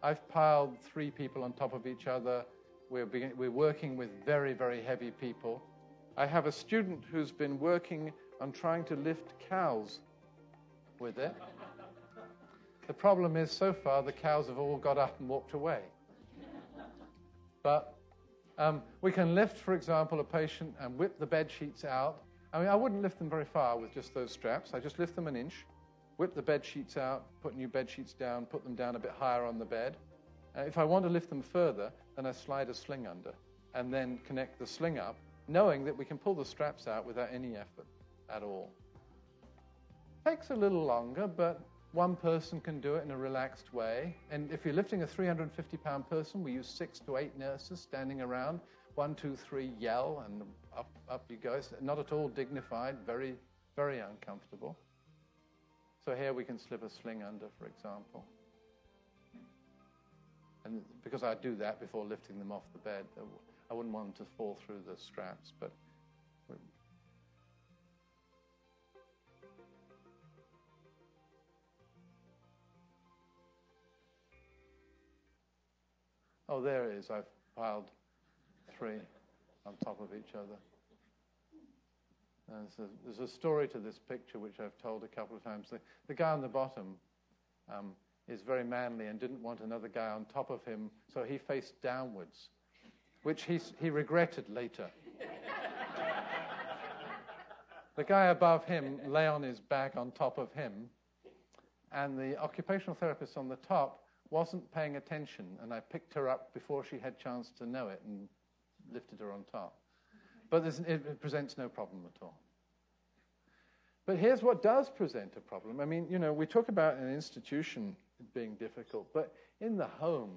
I've piled 3 people on top of each other. We're working with very, very heavy people. I have a student who's been working on trying to lift cows with it. The problem is, so far, the cows have all got up and walked away. But we can lift, for example, a patient and whip the bed sheets out. I mean, I wouldn't lift them very far with just those straps. I just lift them an inch, whip the bed sheets out, put new bed sheets down, put them down a bit higher on the bed. If I want to lift them further, then I slide a sling under and then connect the sling up, knowing that we can pull the straps out without any effort at all. Takes a little longer, but one person can do it in a relaxed way. And if you're lifting a 350-pound person, we use 6 to 8 nurses standing around. 1, 2, 3, yell, and up you go. It's not at all dignified, very, very uncomfortable. So here we can slip a sling under, for example. And because I do that before lifting them off the bed, I wouldn't want them to fall through the straps, but oh, there it is. I've piled 3 on top of each other. There's a story to this picture which I've told a couple of times. The guy on the bottom is very manly and didn't want another guy on top of him, so he faced downwards, which he regretted later. The guy above him lay on his back on top of him, and the occupational therapist on the top wasn't paying attention, and I picked her up before she had a chance to know it and lifted her on top. But it presents no problem at all. But here's what does present a problem. I mean, you know, we talk about an institution being difficult, but in the home,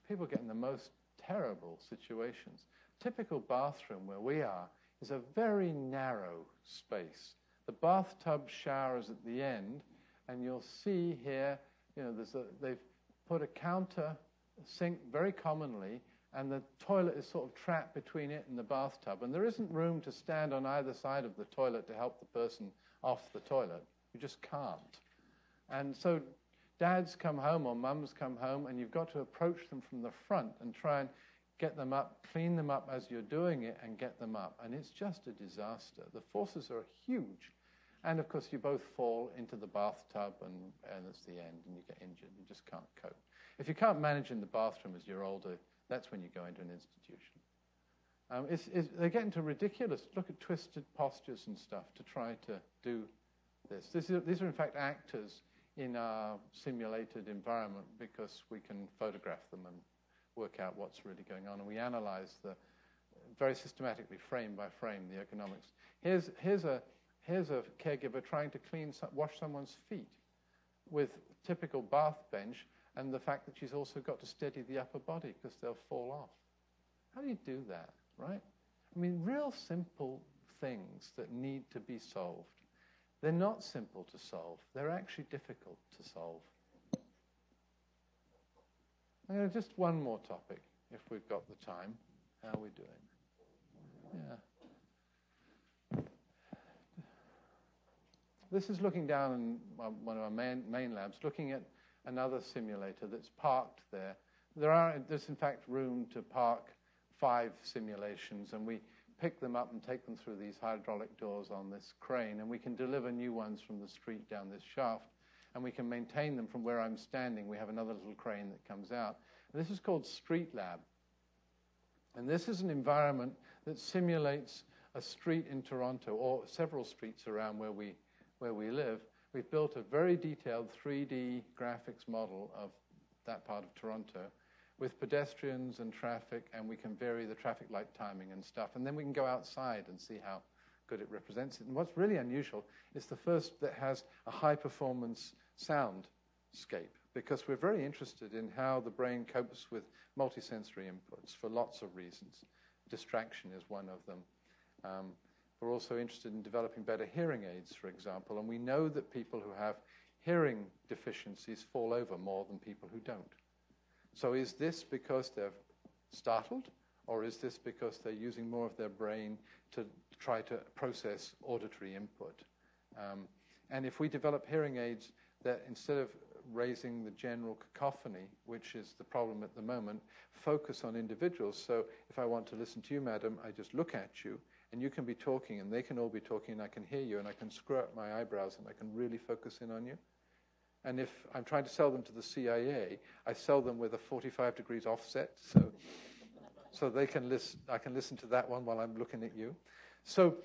people get in the most terrible situations. Typical bathroom where we are is a very narrow space. The bathtub shower is at the end, and you'll see here, you know, they've put a counter sink very commonly, and the toilet is sort of trapped between it and the bathtub. And there isn't room to stand on either side of the toilet to help the person off the toilet. You just can't. And so dads come home or mums come home, and you've got to approach them from the front and try and get them up, clean them up as you're doing it, and get them up. And it's just a disaster. The forces are huge. And, of course, you both fall into the bathtub, and it's the end, and you get injured. You just can't cope. If you can't manage in the bathroom as you're older, that's when you go into an institution. They get into ridiculous, look at twisted postures and stuff to try to do this. These are, in fact, actors in our simulated environment because we can photograph them and work out what's really going on. And we analyze very systematically, frame by frame, the ergonomics. Here's a caregiver trying to wash someone's feet with typical bath bench, and the fact that she's also got to steady the upper body because they'll fall off. How do you do that, right? I mean, real simple things that need to be solved. They're not simple to solve. They're actually difficult to solve. Just one more topic, if we've got the time. How are we doing? Yeah. This is looking down in one of our main labs, looking at another simulator that's parked there. There's in fact room to park 5 simulations, and we pick them up and take them through these hydraulic doors on this crane, and we can deliver new ones from the street down this shaft, and we can maintain them from where I'm standing. We have another little crane that comes out. And this is called Street Lab. And this is an environment that simulates a street in Toronto, or several streets around where we live. We've built a very detailed 3D graphics model of that part of Toronto with pedestrians and traffic, and we can vary the traffic light timing and stuff. And then we can go outside and see how good it represents it. And what's really unusual is the first that has a high-performance soundscape, because we're very interested in how the brain copes with multisensory inputs for lots of reasons. Distraction is one of them. We're also interested in developing better hearing aids, for example, and we know that people who have hearing deficiencies fall over more than people who don't. So is this because they're startled, or is this because they're using more of their brain to try to process auditory input? And if we develop hearing aids that, instead of raising the general cacophony, which is the problem at the moment, focus on individuals. So if I want to listen to you, madam, I just look at you, and you can be talking, and they can all be talking, and I can hear you, and I can screw up my eyebrows, and I can really focus in on you. And if I'm trying to sell them to the CIA, I sell them with a 45 degrees offset, so they can listen. I can listen to that one while I'm looking at you. So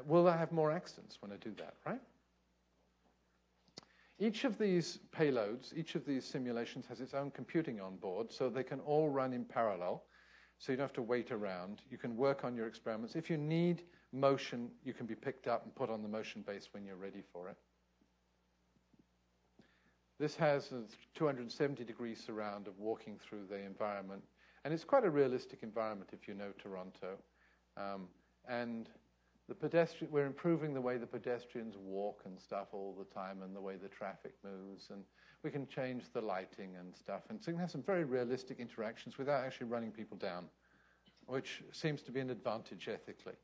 will I have more accidents when I do that, right? Each of these payloads, each of these simulations has its own computing on board, so they can all run in parallel, so you don't have to wait around. You can work on your experiments. If you need motion, you can be picked up and put on the motion base when you're ready for it. This has a 270-degree surround of walking through the environment, and it's quite a realistic environment if you know Toronto. And we're improving the way the pedestrians walk and stuff all the time, and the way the traffic moves, and we can change the lighting and stuff. And so you can have some very realistic interactions without actually running people down, which seems to be an advantage ethically.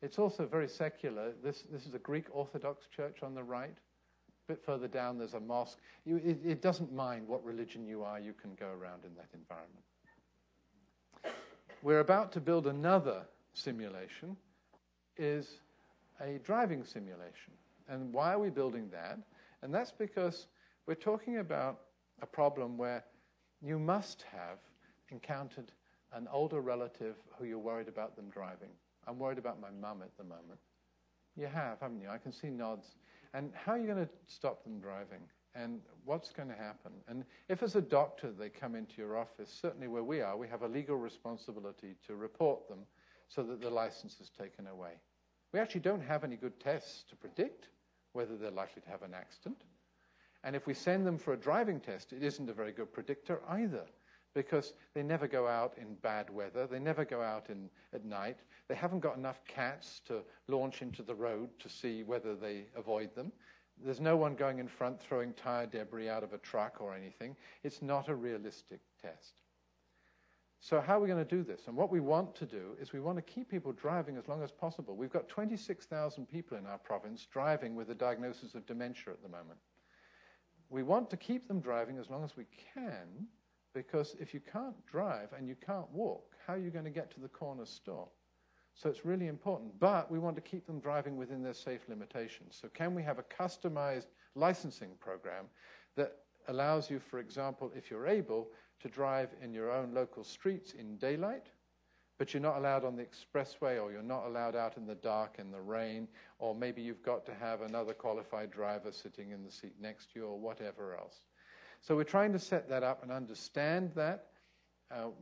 It's also very secular. This is a Greek Orthodox church on the right. A bit further down, there's a mosque. It doesn't mind what religion you are. You can go around in that environment. We're about to build another simulation, is a driving simulation. And why are we building that? And that's because we're talking about a problem where you must have encountered an older relative who you're worried about them driving. I'm worried about my mum at the moment. You have, haven't you? I can see nods. And how are you going to stop them driving? And what's going to happen? And if as a doctor they come into your office, certainly where we are, we have a legal responsibility to report them so that the license is taken away. We actually don't have any good tests to predict whether they're likely to have an accident. And if we send them for a driving test, it isn't a very good predictor either, because they never go out in bad weather. They never go out at night. They haven't got enough cats to launch into the road to see whether they avoid them. There's no one going in front throwing tire debris out of a truck or anything. It's not a realistic test. So how are we going to do this? And what we want to do is we want to keep people driving as long as possible. We've got 26,000 people in our province driving with a diagnosis of dementia at the moment. We want to keep them driving as long as we can, because if you can't drive and you can't walk, how are you going to get to the corner store? So it's really important. But we want to keep them driving within their safe limitations. So can we have a customized licensing program that allows you, for example, if you're able, to drive in your own local streets in daylight, but you're not allowed on the expressway, or you're not allowed out in the dark in the rain, or maybe you've got to have another qualified driver sitting in the seat next to you, or whatever else. So we're trying to set that up and understand that.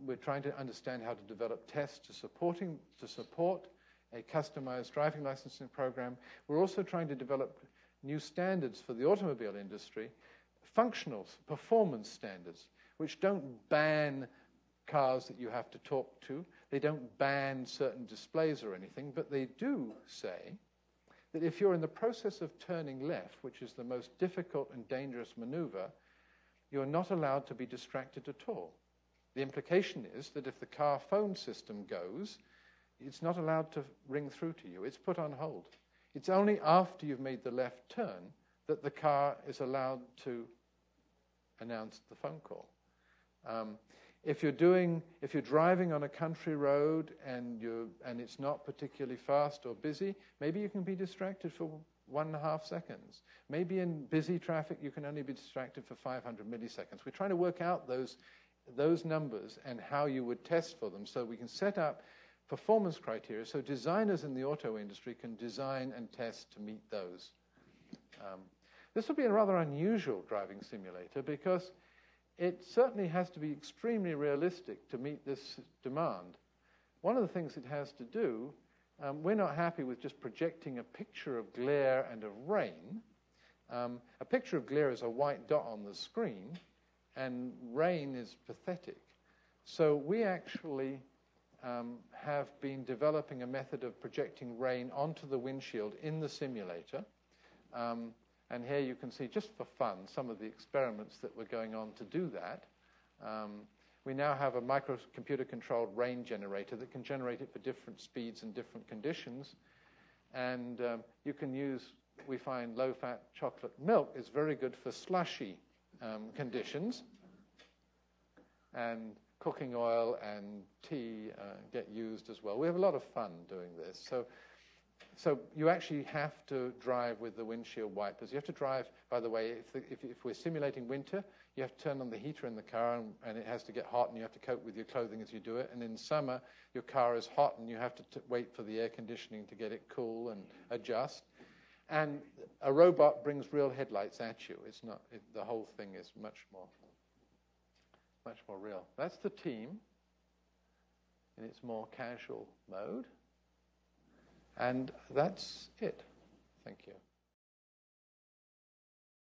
We're trying to understand how to develop tests to support a customized driving licensing program. We're also trying to develop new standards for the automobile industry, functional performance standards, which don't ban cars that you have to talk to. They don't ban certain displays or anything, but they do say that if you're in the process of turning left, which is the most difficult and dangerous maneuver, you're not allowed to be distracted at all. The implication is that if the car phone system goes, it's not allowed to ring through to you. It's put on hold. It's only after you've made the left turn that the car is allowed to announce the phone call. If you're driving on a country road and it's not particularly fast or busy, maybe you can be distracted for 1.5 seconds. Maybe in busy traffic you can only be distracted for 500 milliseconds. We're trying to work out those numbers and how you would test for them, so we can set up performance criteria so designers in the auto industry can design and test to meet those. This will be a rather unusual driving simulator, because it certainly has to be extremely realistic to meet this demand. One of the things it has to do, we're not happy with just projecting a picture of glare and of rain. A picture of glare is a white dot on the screen, and rain is pathetic. So we actually have been developing a method of projecting rain onto the windshield in the simulator. And here you can see, just for fun, some of the experiments that were going on to do that. We now have a microcomputer-controlled rain generator that can generate it for different speeds and different conditions. And you can use, we find low-fat chocolate milk is very good for slushy conditions. And cooking oil and tea get used as well. We have a lot of fun doing this. So you actually have to drive with the windshield wipers. You have to drive, by the way, if we're simulating winter, you have to turn on the heater in the car, and it has to get hot, and you have to cope with your clothing as you do it. And in summer, your car is hot, and you have to wait for the air conditioning to get it cool and adjust. And a robot brings real headlights at you. It's not, the whole thing is much more real. That's the team in its more casual mode. And that's it. Thank you.